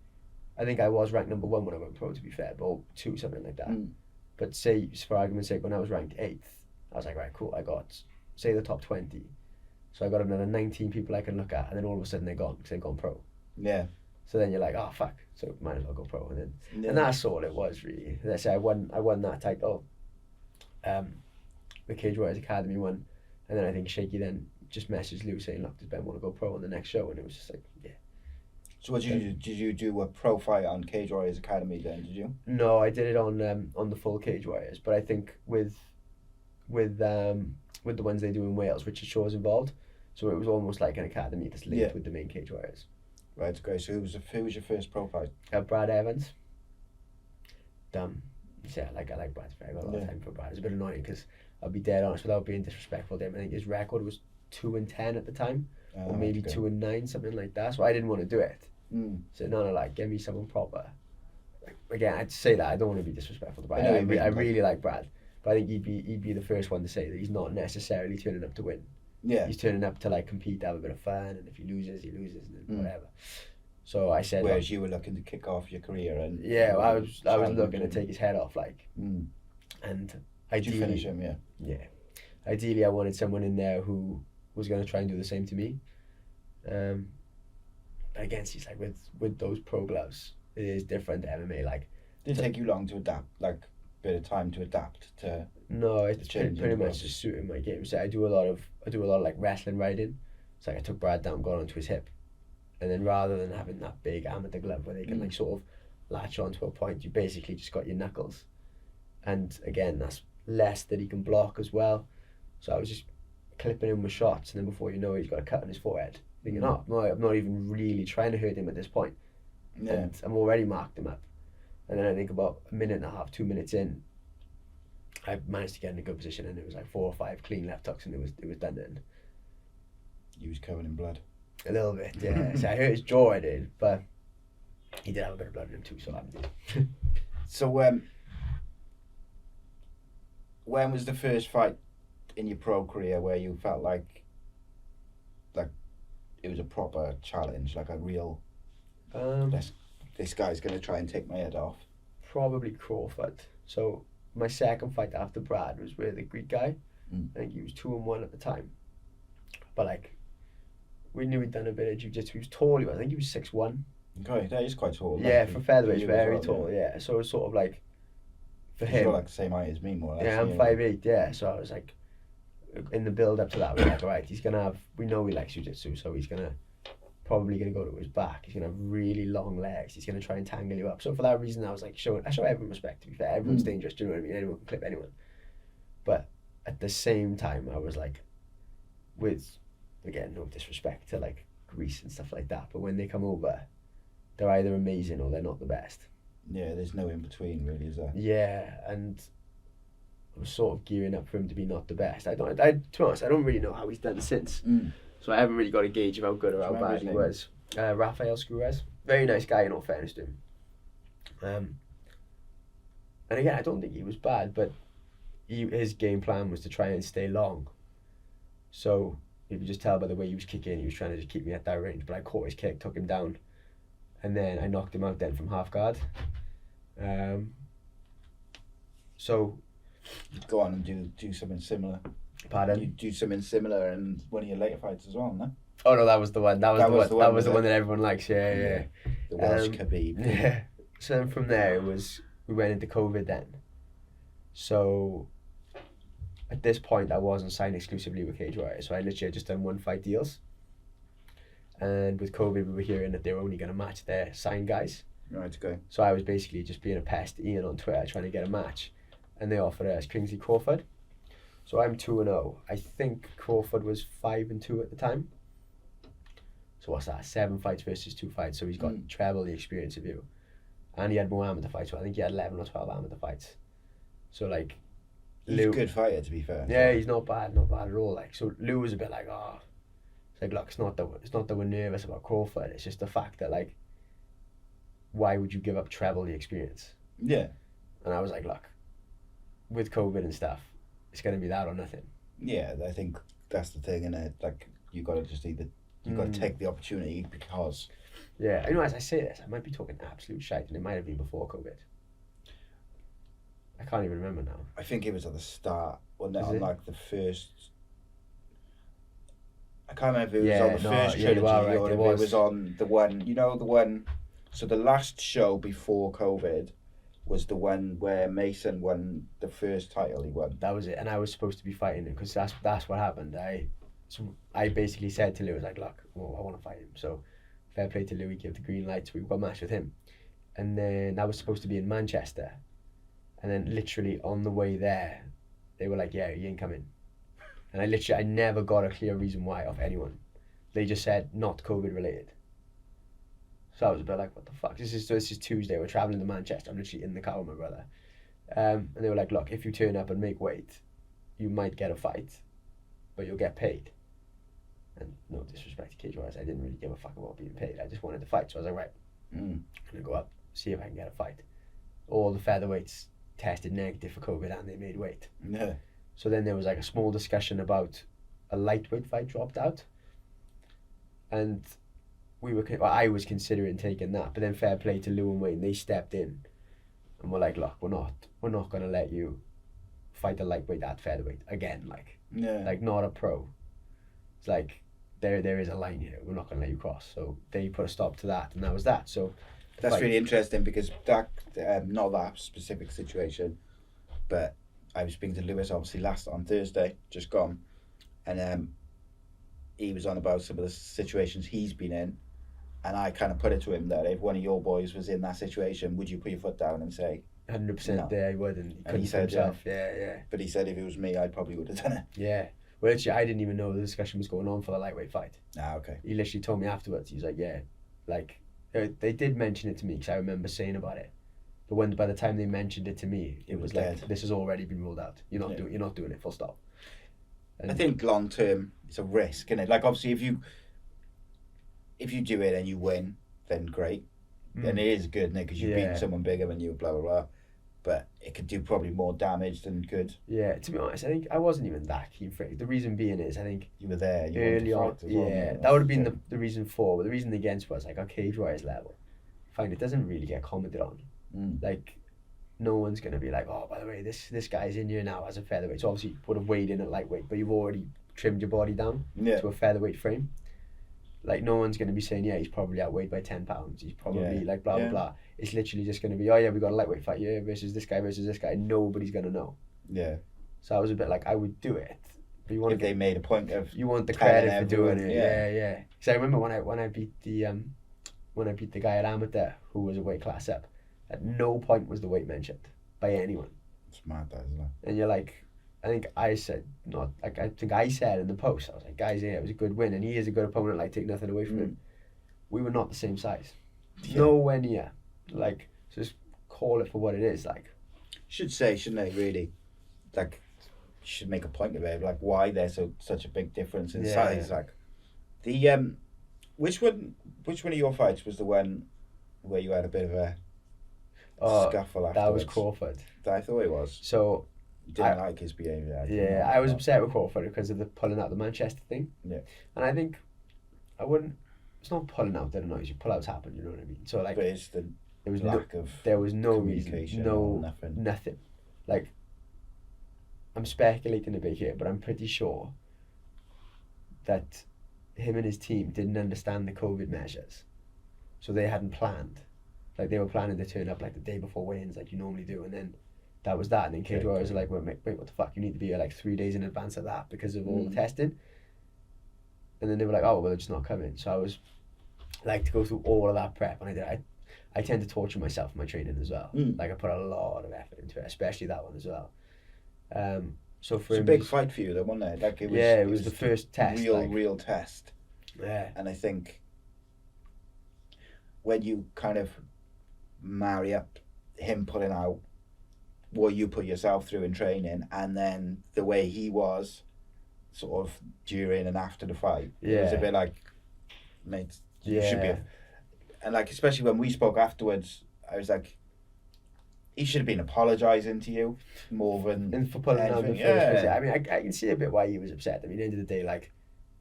I think I was ranked number 1 when I went pro, to be fair, but 2, something like that. But say, for argument's sake, when I was ranked 8th, I was like, right, cool, I got, say, the top 20. So I got another 19 people I can look at, and then all of a sudden they're gone, because they've gone pro. Yeah. So then you're like, oh, fuck, so might as well go pro. And then, and that's all it was, really. Let's say I won that title, the Cage Warriors Academy one, and then I think Shaky then just messaged Lou saying, look, does Ben want to go pro on the next show? And it was just like, yeah. So what did you do a pro fight on Cage Warriors Academy then? Did you? No, I did it on the full Cage Warriors, but I think with the ones they do in Wales, Richard Shaw's involved, so it was almost like an academy that's linked with the main Cage Warriors. Right, okay. So who was your first pro fight? Brad Evans. Dumb. Yeah, I like Brad. I got a lot of time for Brad. It's a bit annoying because I'll be dead honest without being disrespectful to him. I think his record was 2-10 at the time, or maybe 2-9, something like that. So I didn't want to do it. So no, like, give me someone proper. Like, again, I'd say that I don't want to be disrespectful to Brad. I know I, what you mean, I like- really like Brad, but I think he'd be the first one to say that he's not necessarily turning up to win. Yeah. He's turning up to like compete, have a bit of fun, and if he loses, he loses, and then Mm. whatever. So I said, Whereas like, you were looking to kick off your career and yeah, well, I was challenge looking to him. take his head off, like, Mm. and Did ideally, you finish him? Yeah. yeah, ideally I wanted someone in there who was going to try and do the same to me. But again, it's like with those pro gloves, it is different to MMA. Like, Did it take you long to adapt? Like, bit of time to adapt to? no, it's change pretty in the much gloves. just suiting my game. So I do a lot of like wrestling riding. It's like I took Brad down, got onto his hip, and then rather than having that big amateur glove where they can like sort of latch onto a point, you basically just got your knuckles. And again, that's less that he can block as well. So I was just clipping him with shots, and then before you know it, he's got a cut on his forehead. Thinking, oh, no, I'm not even really trying to hurt him at this point. Yeah. And I'm already marked him up. And then I think about a minute and a half, 2 minutes in, I managed to get in a good position, and it was like 4 or 5 clean left hooks, and it was done then. He was covered in blood. A little bit, yeah. So I hurt his jaw, I did, but he did have a bit of blood in him too, so I did. So when was the first fight in your pro career where you felt like it was a proper challenge, like a real this guy's gonna try and take my head off? Probably Crawford. So my second fight after Brad was with a Greek guy. I think he was 2-1 at the time. But like, we knew he'd done a bit of jiu-jitsu. He was tall. I think he was 6'1". Okay, that is quite tall. Yeah, like, for featherweights, you as very well, tall. Yeah. So it was sort of like, for You're him, like the same height as me, more or less. yeah, I'm 5'8". Yeah. So I was like, in the build up to that, we were like, all right, he's gonna have. We know he likes jiu-jitsu, so he's probably gonna go to his back. He's gonna have really long legs. He's gonna try and tangle you up. So for that reason, I was like, I show everyone respect. To be fair, everyone's dangerous. Do you know what I mean? Anyone can clip anyone. But at the same time, I was like, with, again, no disrespect to like Greece and stuff like that, but when they come over, they're either amazing or they're not the best. Yeah, there's no in between, really, is there? Yeah, and I was sort of gearing up for him to be not the best. To be honest, I don't really know how he's done since. So I haven't really got a gauge of how good or how bad he was. Rafael Scruez. Very nice guy, in all fairness to him. And again, I don't think he was bad, but his game plan was to try and stay long. So you could just tell by the way he was kicking, he was trying to just keep me at that range. But I caught his kick, took him down, and then I knocked him out then from half guard. So Go on and do something similar. pardon? You do something similar in one of your later fights as well, no? Oh no, that was the one. That was the one was that everyone likes. Yeah. The Welsh Khabib. Yeah. So then from there we went into COVID then. So at this point I wasn't signed exclusively with Cage Warrior, so I literally had just done 1 fight deals. And with COVID we were hearing that they were only going to match their signed guys. Right, okay. So I was basically just being a pest to Ian on Twitter trying to get a match, and they offered us Kingsley Crawford. So I'm 2-0. I think Crawford was 5-2 at the time. So what's that? 7 fights versus 2 fights. So he's got treble the experience of you. And he had more amateur fights. So I think he had 11 or 12 amateur fights. So like, He's a good fighter, to be fair. yeah, he's not bad at all. Like, so Lou was a bit like, oh, it's like, look, it's not that we're nervous about Crawford. It's just the fact that like, why would you give up treble the experience? Yeah. And I was like, look, with COVID and stuff, it's going to be that or nothing. Yeah, I think that's the thing, innit? Like, you got to just either, you got to take the opportunity because... Yeah, as I say this, I might be talking absolute shite, and it might have been before COVID. I can't even remember now. I think it was at the start, wasn't it? On like the first... I can't remember if it was on the first trilogy right, or if it was on the one, the one... So the last show before COVID was the one where Mason won the first title he won. That was it, and I was supposed to be fighting him because that's what happened. I basically said to Lou, I was like, look, well, I want to fight him. So fair play to Lou, he gave the green light, so we got matched with him. And then that was supposed to be in Manchester. And then literally on the way there, they were like, yeah, you ain't coming. And I never got a clear reason why off anyone. They just said not COVID related. So I was a bit like, what the fuck? This is Tuesday, we're travelling to Manchester, I'm literally in the car with my brother. And they were like, look, if you turn up and make weight, you might get a fight, but you'll get paid. And no disrespect to Cage Warriors, I didn't really give a fuck about being paid. I just wanted to fight. So I was like, right, I'm gonna go up, see if I can get a fight. All the featherweights tested negative for COVID and they made weight. Yeah. So then there was like a small discussion about a lightweight fight dropped out, and I was considering taking that, but then fair play to Lou and Wayne, they stepped in and were like, look, we're not gonna let you fight a lightweight at featherweight again, like not a pro. It's like there is a line here, we're not gonna let you cross. So they put a stop to that, and that was that. So that's really interesting, because that not that specific situation, but I was speaking to Lewis obviously on Thursday, just gone, and he was on about some of the situations he's been in, and I kind of put it to him that if one of your boys was in that situation, would you put your foot down and say 100% no? there he would, and he said himself, yeah. But he said if it was me, I probably would have done it. Yeah. Well, actually, I didn't even know the discussion was going on for the lightweight fight. Okay. He literally told me afterwards. He's like, yeah, like they did mention it to me because I remember saying about it. But by the time they mentioned it to me, it was like, this has already been ruled out. You're not doing it. Full stop. And I think long term it's a risk, isn't it? Like obviously if you do it and you win, then great. Then it is good, isn't it? Because you beat someone bigger than you, blah blah blah. But it could do probably more damage than good. Yeah, to be honest, I think I wasn't even that keen for it. The reason being is I think you were there. You early on, well, that would have been the reason for. But the reason against was like, okay, Cage Warriors level. Fine, it doesn't really get commented on. Like, no one's gonna be like, oh, by the way, this guy's in here now as a featherweight. So obviously you would have weighed in at lightweight, but you've already trimmed your body down to a featherweight frame. Like, no one's going to be saying, yeah, he's probably outweighed by 10 pounds. He's probably like blah, blah, blah. It's literally just going to be, oh, yeah, we got a lightweight fight here versus this guy. Nobody's going to know. Yeah. So I was a bit like, I would do it. But you want if they made a point of you want the credit for doing everyone, it. Yeah. Because I remember when I beat the guy at amateur who was a weight class up, at no point was the weight mentioned by anyone. It's mad, that, isn't it? And you're like, I said in the post, I was like, guys, yeah, it was a good win, and he is a good opponent, like, take nothing away from him. We were not the same size. Nowhere near. Like, so just call it for what it is, like. Should say, shouldn't they, really? Like, should make a point of it, like, why there's such a big difference in size. Like, the, which one of your fights was the one where you had a bit of a scuffle afterwards? That was Crawford. I thought it was. So, didn't like his behaviour. I was upset with Crawford because of the pulling out the Manchester thing. Yeah. And I think it's not pulling out that annoys you. Pull-outs happen, you know what I mean? So, like, but it's there was no reason, nothing. Like, I'm speculating a bit here, but I'm pretty sure that him and his team didn't understand the COVID measures. So they hadn't planned. Like, they were planning to turn up like the day before weigh-ins like you normally do, and then that was that. And then Cage Warriors are like, wait, what the fuck? You need to be here like 3 days in advance of that because of all the testing. And then they were like, oh, well, it's not coming. So I was like, to go through all of that prep, and I tend to torture myself in my training as well. Like, I put a lot of effort into it, especially that one as well. So for it's a big fight for you, though, wasn't it? Like, it was the first test. Real test. Yeah. And I think when you kind of marry up him pulling out what you put yourself through in training, and then the way he was sort of during and after the fight, it was a bit like, mate, you should be and like, especially when we spoke afterwards, I was like, he should have been apologising to you more than for pulling out the first. I mean, I can see a bit why he was upset. I mean, at the end of the day, like,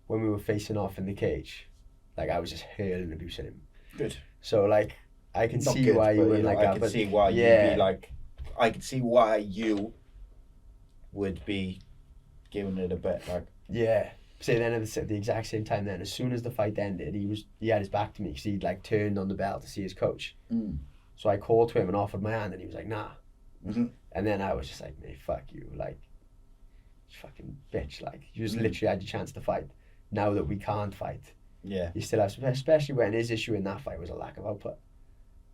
when we were facing off in the cage, like, I was just hurling abuse at him. Good. So, like, I can see why you were like that. I can see why you'd be like, I can see why you would be giving it a bit like. Yeah. So then at the exact same time, then as soon as the fight ended, he had his back to me because he'd like turned on the bell to see his coach. So I called to him and offered my hand, and he was like, nah. And then I was just like, mate, fuck you, like, fucking bitch, like, you just literally had your chance to fight. Now that we can't fight, you still have, especially when his issue in that fight was a lack of output.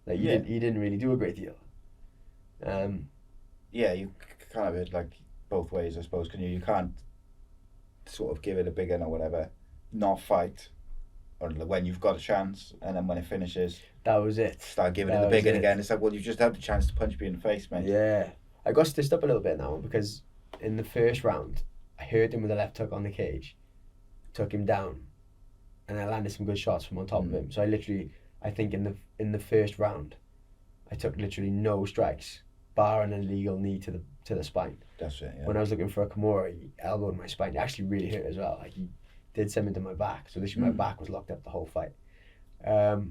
Like, he didn't really do a great deal. You kind of it like both ways, I suppose. Can you? You can't sort of give it a big one or whatever, not fight, or when you've got a chance, and then when it finishes, that was it. Start giving it the big one again. It's like, well, you just had the chance to punch me in the face, mate. Yeah, I got stitched up a little bit in that one because in the first round, I hurt him with a left hook on the cage, took him down, and I landed some good shots from on top of him. So I think in the first round, I took literally no strikes, bar an illegal knee to the spine. That's it. Yeah. When I was looking for a Kimura, he elbowed my spine. It actually really hurt as well. Like he did something to my back, so literally my back was locked up the whole fight. But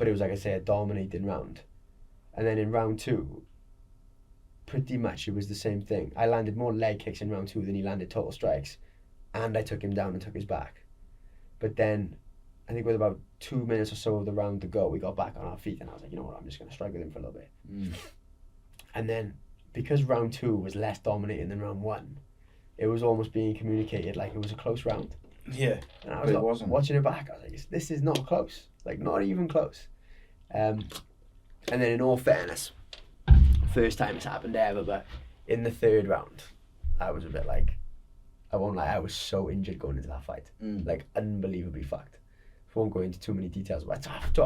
it was, like I say, a dominating round. And then in round 2, pretty much it was the same thing. I landed more leg kicks in round 2 than he landed total strikes, and I took him down and took his back. But then, I think with about 2 minutes or so of the round to go, we got back on our feet, and I was like, you know what, I'm just going to strike with him for a little bit. And then, because round 2 was less dominating than round 1, it was almost being communicated like it was a close round. Yeah. And I was like, watching it back, I was like, this is not close. Like, not even close. And then in all fairness, first time it's happened ever, but in the 3rd round, I was a bit like, I won't lie, I was so injured going into that fight. Like, unbelievably fucked. I won't go into too many details, but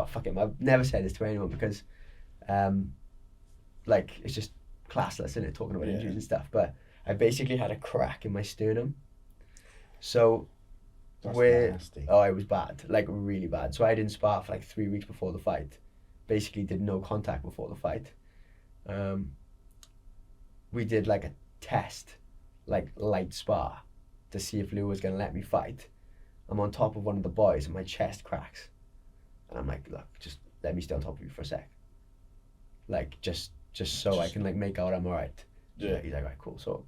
fuck him. I've never said this to anyone because, like, it's just classless, isn't it, talking about injuries and stuff. But I basically had a crack in my sternum. So, nasty. Oh, it was bad, like really bad. So I didn't spar for like 3 weeks before the fight. Basically did no contact before the fight. We did like a test, like light spar, to see if Lou was going to let me fight. I'm on top of one of the boys and my chest cracks. And I'm like, look, just let me stay on top of you for a sec. Like, just so I can like make out I'm alright. Yeah. He's like, right, cool. So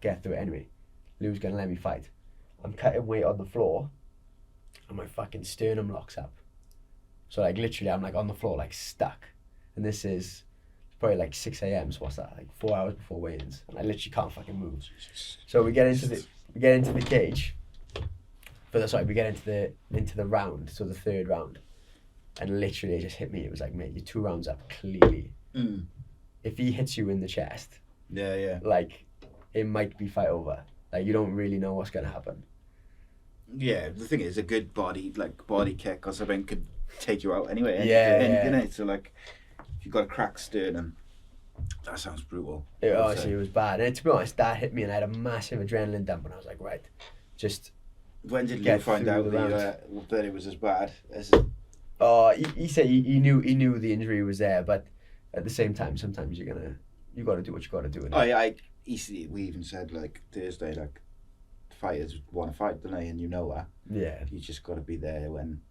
get through it anyway. Lou's going to let me fight. I'm cutting weight on the floor and my fucking sternum locks up. So like literally I'm like on the floor like stuck. And this is probably like 6 a.m. So what's that? Like 4 hours before weigh-ins. And I literally can't fucking move. So we get into the cage. We get into the round, so the 3rd round. And literally it just hit me. It was like, mate, you're 2 rounds up clearly. If he hits you in the chest, like it might be fight over. Like you don't really know what's gonna happen. Yeah, the thing is, a good body kick or something could take you out anyway. Yeah. So like, if you've got a cracked sternum, that sounds brutal. It was bad. And to be honest, that hit me and I had a massive adrenaline dump and I was like, right, just. When did you find out that it was as bad as? He said he knew the injury was there, but at the same time, sometimes you got to do what you got to do. We even said like Thursday, like fighters want to fight, don't they? And you know that. Yeah. You just got to be there when.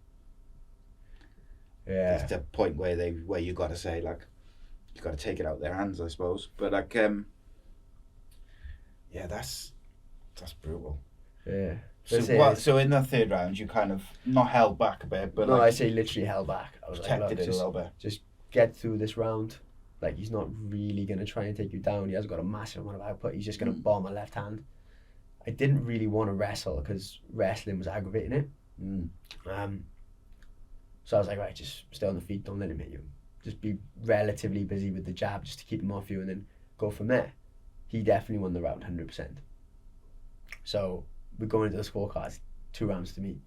Yeah. It's the point where you got to say like, you got to take it out of their hands, I suppose. But like, yeah, that's brutal. Yeah. So in the 3rd round, you kind of not held back a bit, but no, like, I say literally held back. I was protected like, it a little bit. Just get through this round. Like he's not really gonna try and take you down. He hasn't got a massive amount of output. He's just gonna bomb a left hand. I didn't really want to wrestle because wrestling was aggravating it. So I was like, right, just stay on the feet. Don't let him hit you. Just be relatively busy with the jab just to keep him off you, and then go from there. He definitely won the round, 100%. So we're going into the scorecards, 2 rounds to me.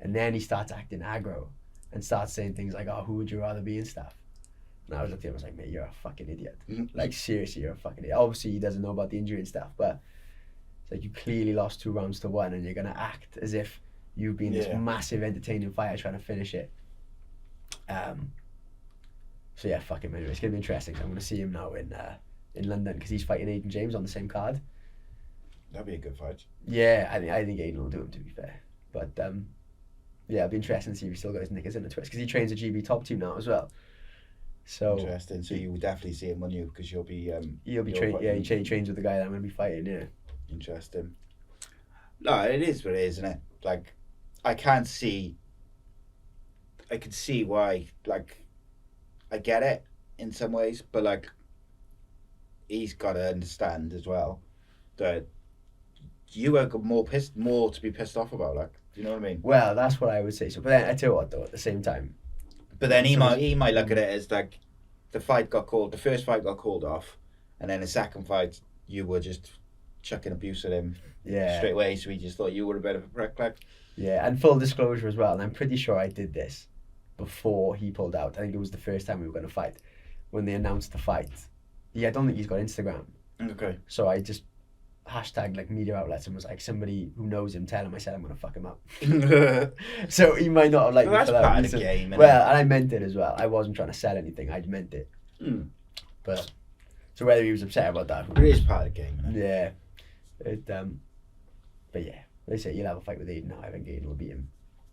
And then he starts acting aggro and starts saying things like, oh, who would you rather be and stuff. And I was looking at him, I was like, mate, you're a fucking idiot. Like, seriously, you're a fucking idiot. Obviously, he doesn't know about the injury and stuff, but it's like you clearly lost 2 rounds to 1 and you're going to act as if you've been this massive entertaining fighter trying to finish it. So yeah, fuck him anyway. It's going to be interesting. I'm going to see him now in London because he's fighting Aiden James on the same card. That'd be a good fight. Yeah, I think Aiden will do him, to be fair. But yeah, it'll be interesting to see if he still got his knickers in the twist because he trains a GB top team now as well. So interesting. So you will definitely see him, won't you? Because you'll be he'll be trained. Yeah, he trains with the guy that I'm going to be fighting. Yeah. Interesting. No, it is what it is, isn't it? Like, I can see why. Like, I get it in some ways, but like, he's got to understand as well that you are more to be pissed off about. Like, do you know what I mean? Well, that's what I would say. So, but then I tell you what, though, at the same time. But then he might look at it as like, the first fight got called off, and then the second fight you were just chucking abuse at him straight away. So he just thought you were a bit of a prick, like. Yeah, and full disclosure as well, and I'm pretty sure I did this before he pulled out. I think it was the first time we were going to fight. When they announced the fight. Yeah, I don't think he's got Instagram. Okay. So I just hashtag like media outlets and was like, somebody who knows him, tell him I said I'm gonna fuck him up. So he might not have liked me that's for that part reason. of the game, Well, and I meant it as well. I wasn't trying to sell anything. I meant it. But so whether he was upset about that, it is part of the game, isn't it? yeah. But yeah, they say you'll have a fight with Aiden. I think Aiden will beat him.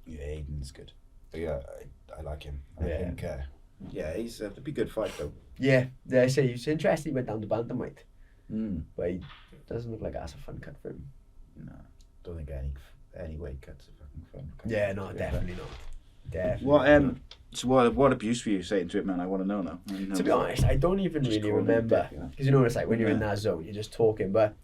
Yeah, Aiden's good. Yeah, I like him. I Yeah. think. Yeah, he's it'd be a good fight though. Yeah, they say it's interesting. He went down to bantamweight, Mm. but he doesn't look like that's a fun cut for him. No, don't think any weight cuts are fucking fun. Yeah, no, definitely not. Definitely. What So what abuse were you saying to him, man? I want to know now. To be honest, I don't even Just really call him a remember dick, yeah. because you know it's like when you're in Yeah. that zone, you're just talking. But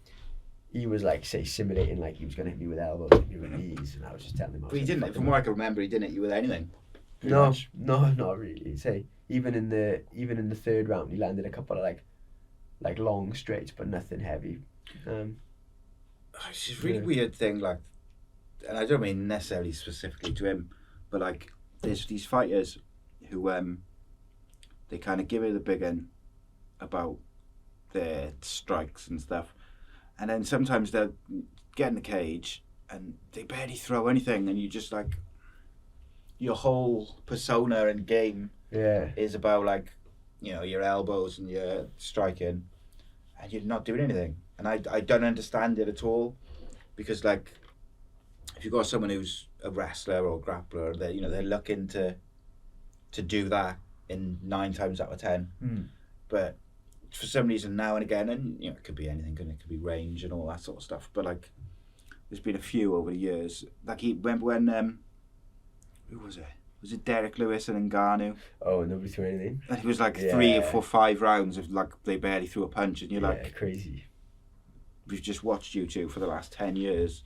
he was like, say, simulating like he was gonna hit me with elbows, hit me with knees, and I was just telling him. I was But he like, didn't. "Fuck From him what I up." can remember, he didn't hit you with anything. Pretty No, much. no, not really. Say even in the third round, he landed a couple of like long straights, but nothing heavy. It's just a really Yeah. weird thing, like, and I don't mean necessarily specifically to him, but like, there's these fighters who they kind of give it the big one about their strikes and stuff, and then sometimes they'll get in the cage and they barely throw anything, and you just like, your whole persona and game Yeah. is about like, you know, your elbows and your striking, and you're not doing anything. And I don't understand it at all, because like, if you've got someone who's a wrestler or a grappler, they're looking to do that in 9 times out of 10. But for some reason now and again, and you know, it could be anything, and it could be range and all that sort of stuff. But like, there's been a few over the years. Like he remember when who was it? Was it Derek Lewis and Ngannou? Oh, nobody threw anything. And it was like Yeah. 3 or 4, 5 rounds of like they barely threw a punch, and you're Yeah, like, crazy. we've just watched you two for the last 10 years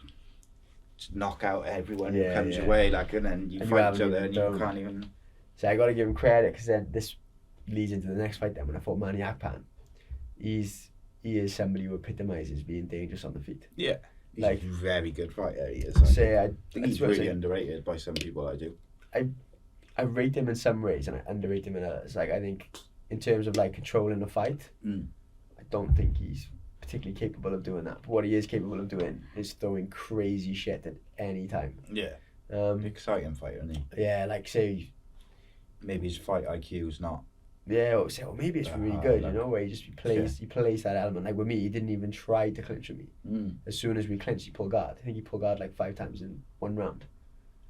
just knock out everyone Yeah, who comes yeah. your way, like, and then you And you fight each haven't other even and you done- can't even. So I got to give him credit because then this leads into the next fight. Then when I fought Manny Akpan, he is somebody who epitomises being dangerous on the feet. Yeah, he's Like- a very good fighter. He is. Say I think he's that's what I really say. underrated by some people. I do. I rate him in some ways and I underrate him in others. Like I think in terms of like controlling the fight, I don't think he's particularly capable of doing that. But what he is capable of doing is throwing crazy shit at any time. Yeah, exciting fighter, isn't he? Yeah, like say, Maybe his fight IQ is not. yeah, or say, maybe it's really good, like- you know, where he plays that element. Like with me, he didn't even try to clinch with me. As soon as we clinched, he pulled guard. I think he pulled guard like 5 times in one round.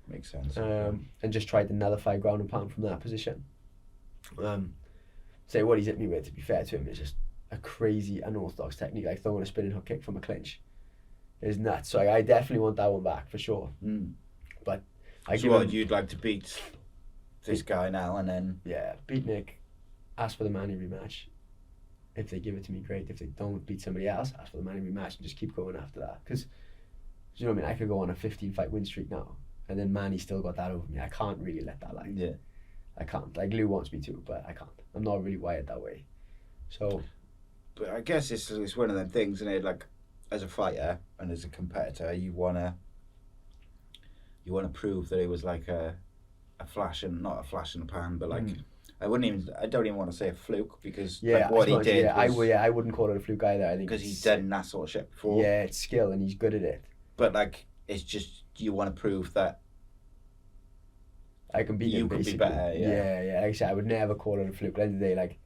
Makes sense. And just tried to nullify ground and pound from that position. Say what he's hit me with, to be fair to him, is just a crazy unorthodox technique, like throwing a spinning hook kick from a clinch. It's nuts. So I definitely want that one back for sure. But I So give what, him, you'd like to beat this guy now and then? yeah, beat Nick, ask for the Manny rematch. If they give it to me, great. If they don't, beat somebody else, ask for the Manny rematch and just keep going after that. Because, you know what I mean, I could go on a 15-fight win streak now, and then Manny still got that over me. I can't really let that lie. Yeah. I can't. Like Lou wants me to, but I can't. I'm not really wired that way. So But I guess it's one of them things, isn't it? Like, as a fighter and as a competitor, you wanna prove that it was like a flash and not a flash in the pan, but like I don't even want to say a fluke, because yeah, like what he did, I wouldn't call it a fluke either. I think because it's- he's done that sort of shit before. Yeah, it's skill and he's good at it. But like, it's just you want to prove that I can beat You him could be basically. better, yeah. Yeah. Like I said, I would never call it a fluke. At the end of the day, like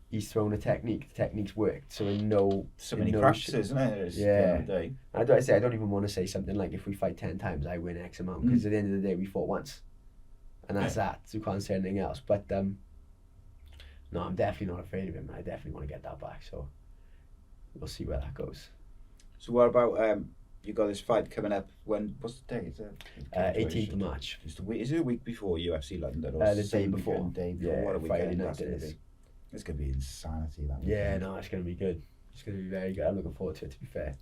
he's thrown a technique. The technique's worked. So in no so many no practices, isn't it? It's the end of the day. I don't even want to say something like if we fight 10 times, I win X amount, because at the end of the day, we fought once, and that's that. So we can't say anything else. But no, I'm definitely not afraid of him. I definitely want to get that back. So we'll see where that goes. So what about you got this fight coming up? What's the date? 18th of March. Is it a week before UFC London or The day same before. weekend, day before? Yeah, What a Friday weekend night that's it gonna is. be. It's gonna be insanity. That Yeah, weekend. no, it's going to be good. It's going to be very good. I'm looking forward to it, to be fair.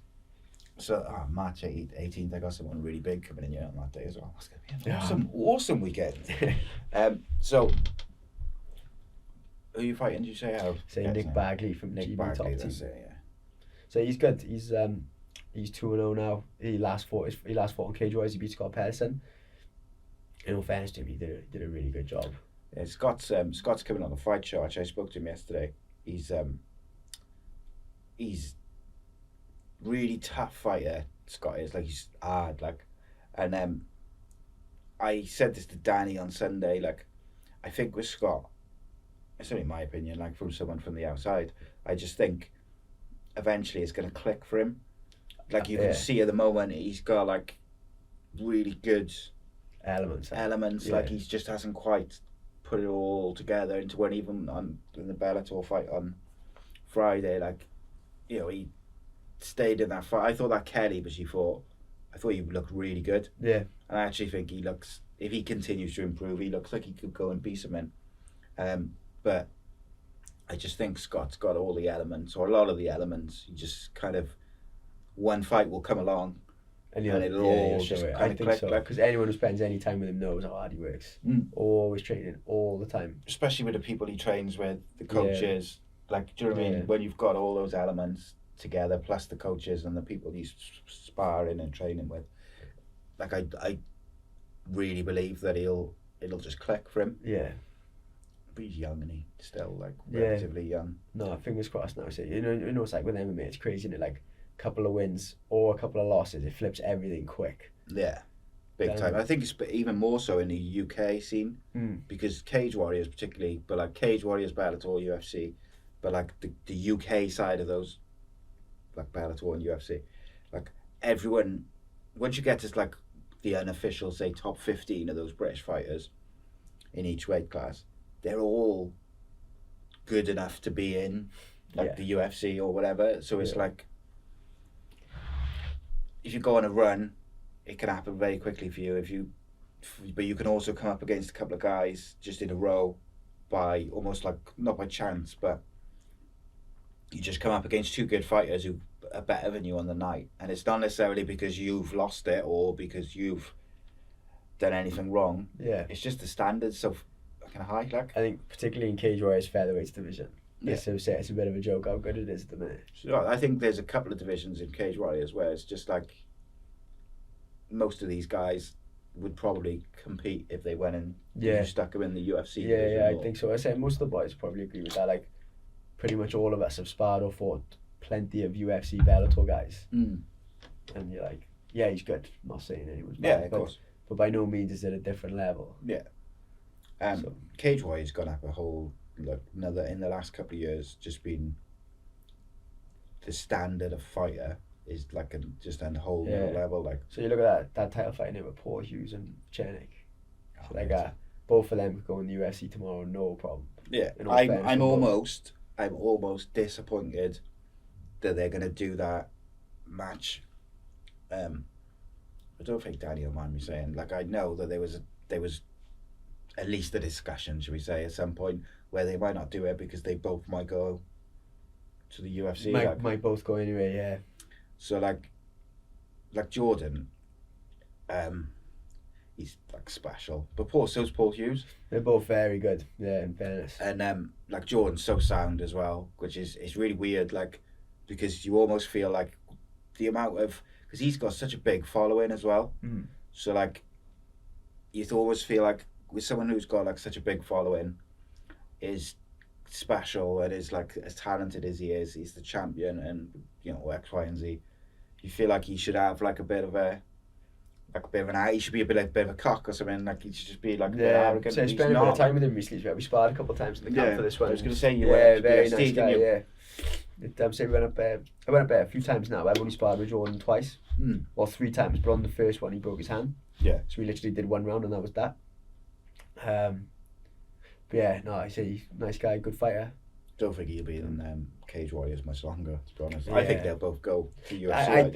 So March 18th, I got someone really big coming in here on that day as well. That's gonna be an Yeah. awesome weekend. So who are you fighting? Did you say? Say Nick Bagley from Nick GB Bagley. Top That's Team. it. Yeah. So he's good. He's 2-0 now. He last fought on Cage Wars. He beat Scott Patterson. In all fairness to him, he did a really good job. Yeah, Scott's coming on the fight show. Actually, I spoke to him yesterday. He's really tough fighter. Scott is like he's hard like, and I said this to Danny on Sunday. Like, I think with Scott, it's only my opinion. Like from someone from the outside, I just think eventually it's going to click for him. Like you can see at the moment, he's got like really good elements. Like he just hasn't quite put it all together into one. Even in the Bellator fight on Friday, like, you know, he stayed in that fight. I thought that Kelly, but I thought he looked really good. Yeah. And I actually think he looks, if he continues to improve, he looks like he could go and be something. But I just think Scott's got all the elements, or a lot of the elements. He just kind of, one fight will come along and it'll all just kind of click. Because anyone who spends any time with him knows how hard he works. Always training, all the time. Especially with the people he trains with, the coaches. Like, do you know what I mean? When you've got all those elements together, plus the coaches and the people he's sparring and training with, like I really believe that it'll just click for him. Yeah. But he's young, and he's still like relatively young. No, fingers crossed now. So you know, it's like with MMA, it's crazy, isn't it? Like a couple of wins or a couple of losses, it flips everything quick. Yeah, big time. I think it's even more so in the UK scene, because Cage Warriors particularly, but like Cage Warriors, Bellator, UFC, but like the UK side of those, like Bellator and UFC, like everyone, once you get to like the unofficial, say, top 15 of those British fighters in each weight class, they're all good enough to be in like the UFC or whatever. So it's like, if you go on a run, it can happen very quickly for you. But you can also come up against a couple of guys just in a row by almost like, not by chance, but you just come up against two good fighters who are better than you on the night, and it's not necessarily because you've lost it or because you've done anything wrong. It's just the standards so fucking high. Like, I think particularly in Cage Warriors featherweights division, it's a bit of a joke how good it is at the minute. So I think there's a couple of divisions in Cage Warriors where it's just like, most of these guys would probably compete if they went and you stuck them in the UFC division. I think so. I say most of the boys probably agree with that. Like, pretty much all of us have sparred or fought plenty of UFC Bellator guys, and you're like, he's good. I'm not saying anyone's bad, of course, but by no means is it a different level. Cage Warriors gone up a whole another in the last couple of years. Just been the standard of fighter is like just a whole new level. Like, so you look at that title fight in with Paul Hughes and Chernik. So like both of them could go in the UFC tomorrow, no problem. I'm almost disappointed that they're going to do that match. I don't think Danny will mind me saying, like, I know that there was at least a discussion, should we say, at some point where they might not do it because they both might go to the UFC. Might both go anyway, So like Jordan, he's like special, but so's Paul Hughes. They're both very good, in fairness. And like Jordan's so sound as well, which is really weird, like, because you almost feel like the amount of, because he's got such a big following as well. So like, you almost feel like with someone who's got like such a big following, is special and is like as talented as he is, he's the champion and, you know, X, Y, and Z. You feel like he should have like a bit of an he should be a bit of a cock or something. Like, he should just be like a bit arrogant. So I spent a bit of time with him recently. We sparred a couple of times in the camp for this one. I was going to say very nice guy. So we went up. I went up a few times now. I've only sparred with Jordan twice, or 3 times. But on the first one, he broke his hand. So we literally did 1 round, and that was that. But I say he's a nice guy, good fighter. Don't think he'll be in Cage Warriors much longer, to be honest. I think they'll both go to UFC.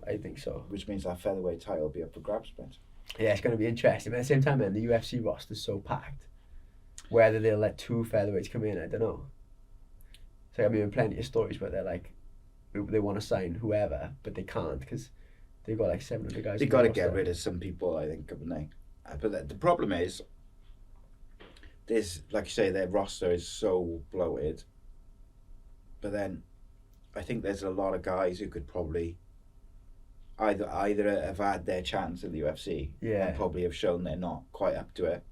I think so. Which means that featherweight title will be up for grabs, Spence. Yeah, it's going to be interesting. But at the same time, man, the UFC roster's so packed. Whether they'll let 2 featherweights come in, I don't know. So I've been plenty of stories where they're like, they want to sign whoever, but they can't because they've got like 700 guys. They've got to get rid of some people, I think, haven't they? But the problem is, like you say, their roster is so bloated. But then, I think there's a lot of guys who could probably either have had their chance in the UFC and probably have shown they're not quite up to it,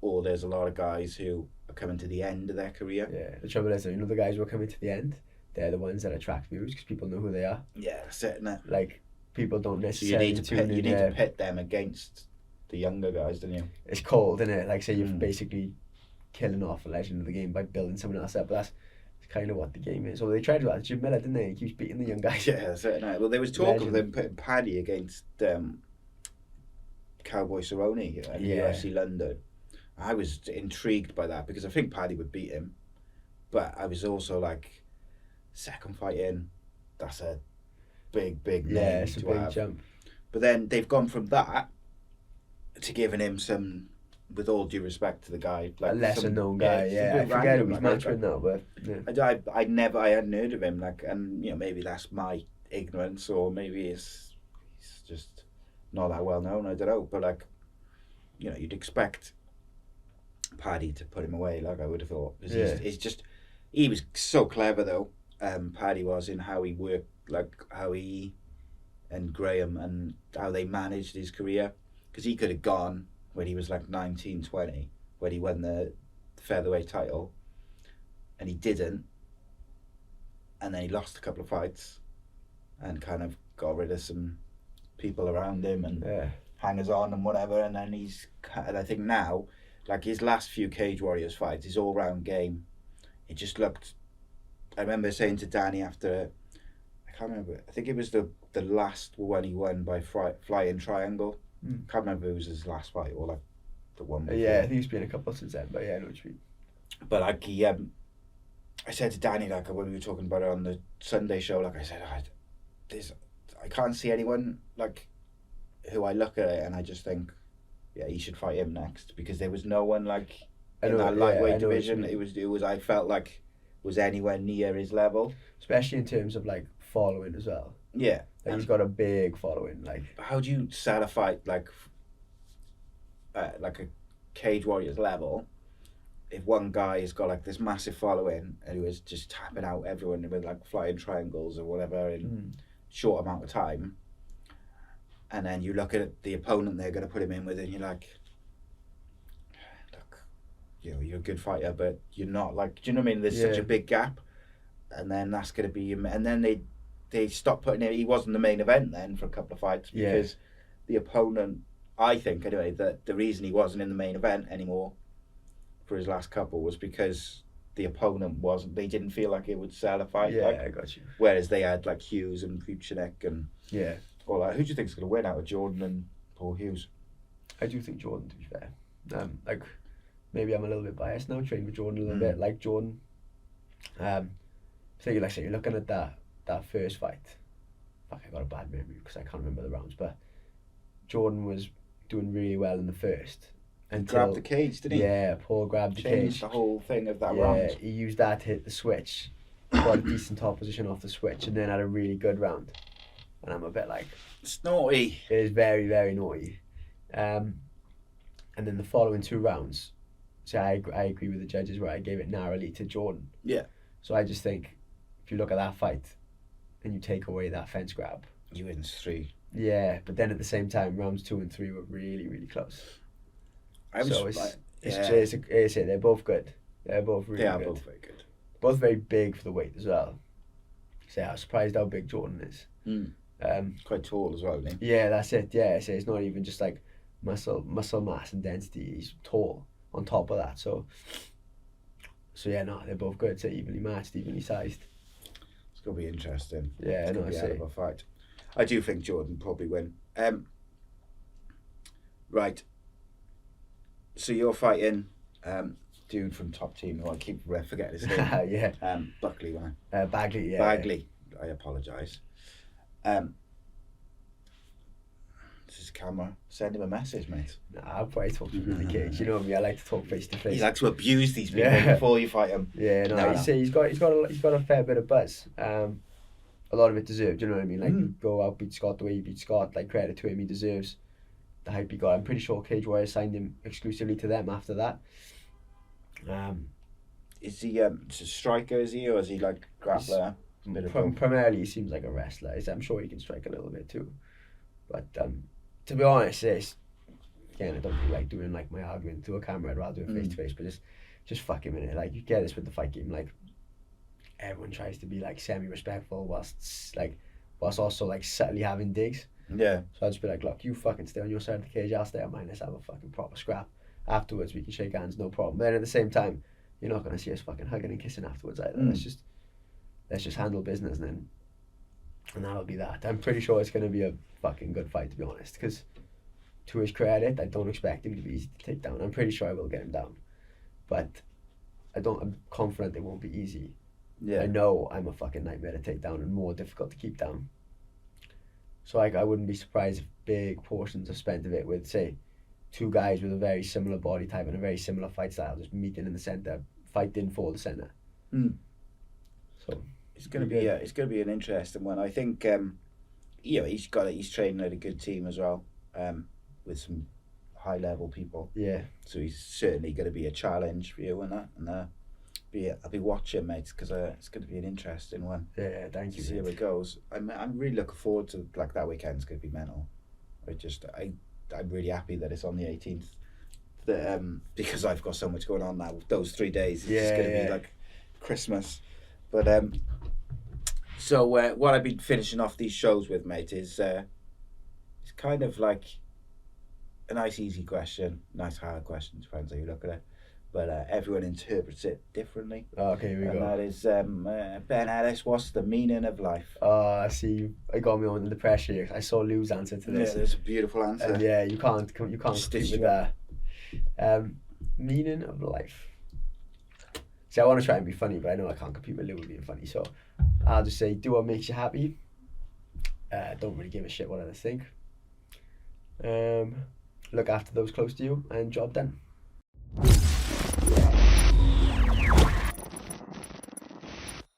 or there's a lot of guys who are coming to the end of their career. The trouble is, the guys who are coming to the end, they're the ones that attract viewers because people know who they are. Yeah, that's it, innit? Like, people don't So necessarily you need in. to pit them against the younger guys, don't you? It's cold, isn't it? Like, say you're basically killing off a legend of the game by building someone else up. But that's kind of what the game is. So they tried to do that. Jim Miller, didn't they? He keeps beating the young guys. Yeah, that's it. Well, there was talk Legend. of them putting Paddy against Cowboy Cerrone in UFC London. I was intrigued by that because I think Paddy would beat him, but I was also like, second fight in, that's a big name. Yeah, it's a to big have. jump. But then they've gone from that to giving him some, with all due respect to the guy, like a lesser known guy. Yeah, I forget who he's matched with now, but yeah. I hadn't heard of him, like, and maybe that's my ignorance, or maybe he's just not that well known. I don't know, but like, you'd expect Paddy to put him away. Like, I would have thought. He was so clever though. Paddy was in how he worked, like how he and Graham and how they managed his career, because he could have gone when he was like 19, 20, when he won the featherweight title, and he didn't, and then he lost a couple of fights and kind of got rid of some people around him and hangers on and whatever, and then and I think now, like his last few Cage Warriors fights, his all-round game, it just looked, I remember saying to Danny after, I can't remember, I think it was the last one he won by flying triangle. Can't remember if it was his last fight or like the one before. Yeah, I think he's been a couple since then, but yeah, I know what you mean. But like I said to Danny, like when we were talking about it on the Sunday show, like I said, I can't see anyone like who I look at it and I just think, yeah, he should fight him next, because there was no one like in that lightweight division. It was I felt like was anywhere near his level, especially in terms of like following as well. Yeah, like he's got a big following. Like, how do you sell a fight like a Cage Warriors level if one guy has got like this massive following and who is just tapping out everyone with like flying triangles or whatever in short amount of time, and then you look at the opponent they're going to put him in with and you're like, look, you're a good fighter but you're not, like, do you know what I mean? There's such a big gap, and then that's going to be, and then they stopped putting him, he wasn't the main event then for a couple of fights because the opponent, I think anyway, that the reason he wasn't in the main event anymore for his last couple was because the opponent they didn't feel like it would sell a fight. Yeah, I got you. Whereas they had like Hughes and Vucinic and all that. Who do you think is going to win out of Jordan and Paul Hughes? I do think Jordan, to be fair. Like, maybe I'm a little bit biased now, training with Jordan a little bit. Like Jordan, so you're looking at that first fight. Fuck, I got a bad memory because I can't remember the rounds, but Jordan was doing really well in the first. And grabbed the cage, didn't he? Yeah, Paul grabbed the cage. Changed the whole thing of that round. Yeah, he used that to hit the switch. Got a decent top position off the switch, and then had a really good round. And I'm a bit like, it's naughty. It is very, very naughty. And then the following two rounds, so I agree with the judges where I gave it narrowly to Jordan. Yeah. So I just think, if you look at that fight, and you take away that fence grab, you win 3. Yeah, but then at the same time, rounds 2 and 3 were really, really close. They're both good. They're both really good. They are both very good. Both very big for the weight as well. So yeah, I was surprised how big Jordan is. Quite tall as well, isn't he? Yeah, that's it. Yeah, so it's not even just like muscle mass and density. He's tall on top of that. So yeah, no, they're both good. So evenly matched, evenly sized. It's gonna be interesting. Yeah, it's gonna be a hell of a fight. I do think Jordan probably win. Right. So you're fighting dude from top team who I keep forgetting his name. Yeah. Buckley, right? Bagley, yeah. Bagley. I apologise. This is camera. Send him a message, mate. Nah, I'll probably talk to him in the cage. You know me, I like to talk face to face. He likes to abuse these people before you fight him. Yeah, he's got a fair bit of buzz. A lot of it deserved, you know what I mean? Like, you go out, beat Scott the way he beat Scott, like, credit to him, he deserves the hype he got. I'm pretty sure Cage Warriors signed him exclusively to them after that. Is he a striker, is he, or is he like grappler? Primarily he seems like a wrestler. I'm sure he can strike a little bit too. But to be honest, again, I don't really like doing like my argument to a camera. I'd rather do it face to face, but just fuck him in it. Like, you get this with the fight game. Like, everyone tries to be like semi-respectful whilst also like subtly having digs. Yeah. So I'd just be like, look, you fucking stay on your side of the cage, I'll stay on mine, let's have a fucking proper scrap. Afterwards we can shake hands, no problem. But then at the same time, you're not gonna see us fucking hugging and kissing afterwards either. Let's just handle business and that'll be that. I'm pretty sure it's gonna be a fucking good fight, to be honest, because to his credit, I don't expect him to be easy to take down. I'm pretty sure I will get him down, but I'm confident it won't be easy. Yeah. I know I'm a fucking nightmare to take down and more difficult to keep down. So I wouldn't be surprised if big portions are spent of it with, say, two guys with a very similar body type and a very similar fight style just meeting in the centre, fighting for the centre. So it's gonna be an interesting one. I think he's training at a good team as well, with some high level people. Yeah. So he's certainly going to be a challenge for you and that, and I'll be watching, mate, because it's going to be an interesting one. Yeah, thank you. See how it goes. I'm really looking forward to, like, that weekend's going to be mental. I'm really happy that it's on the 18th. Because I've got so much going on now. Those 3 days, it's just going to be like Christmas. But so what I've been finishing off these shows with, mate, is it's kind of like a nice easy question, nice hard question, depends how you look at it. But everyone interprets it differently. Okay, here we go. And that is Ben Ellis. What's the meaning of life? I see. I got me under the pressure here. I saw Lou's answer to this. Yeah, that's a beautiful answer. And yeah, you can't compete with that. Meaning of life. See, I want to try and be funny, but I know I can't compete with Lou with being funny. So I'll just say, do what makes you happy. Don't really give a shit what others think. Look after those close to you, and job done.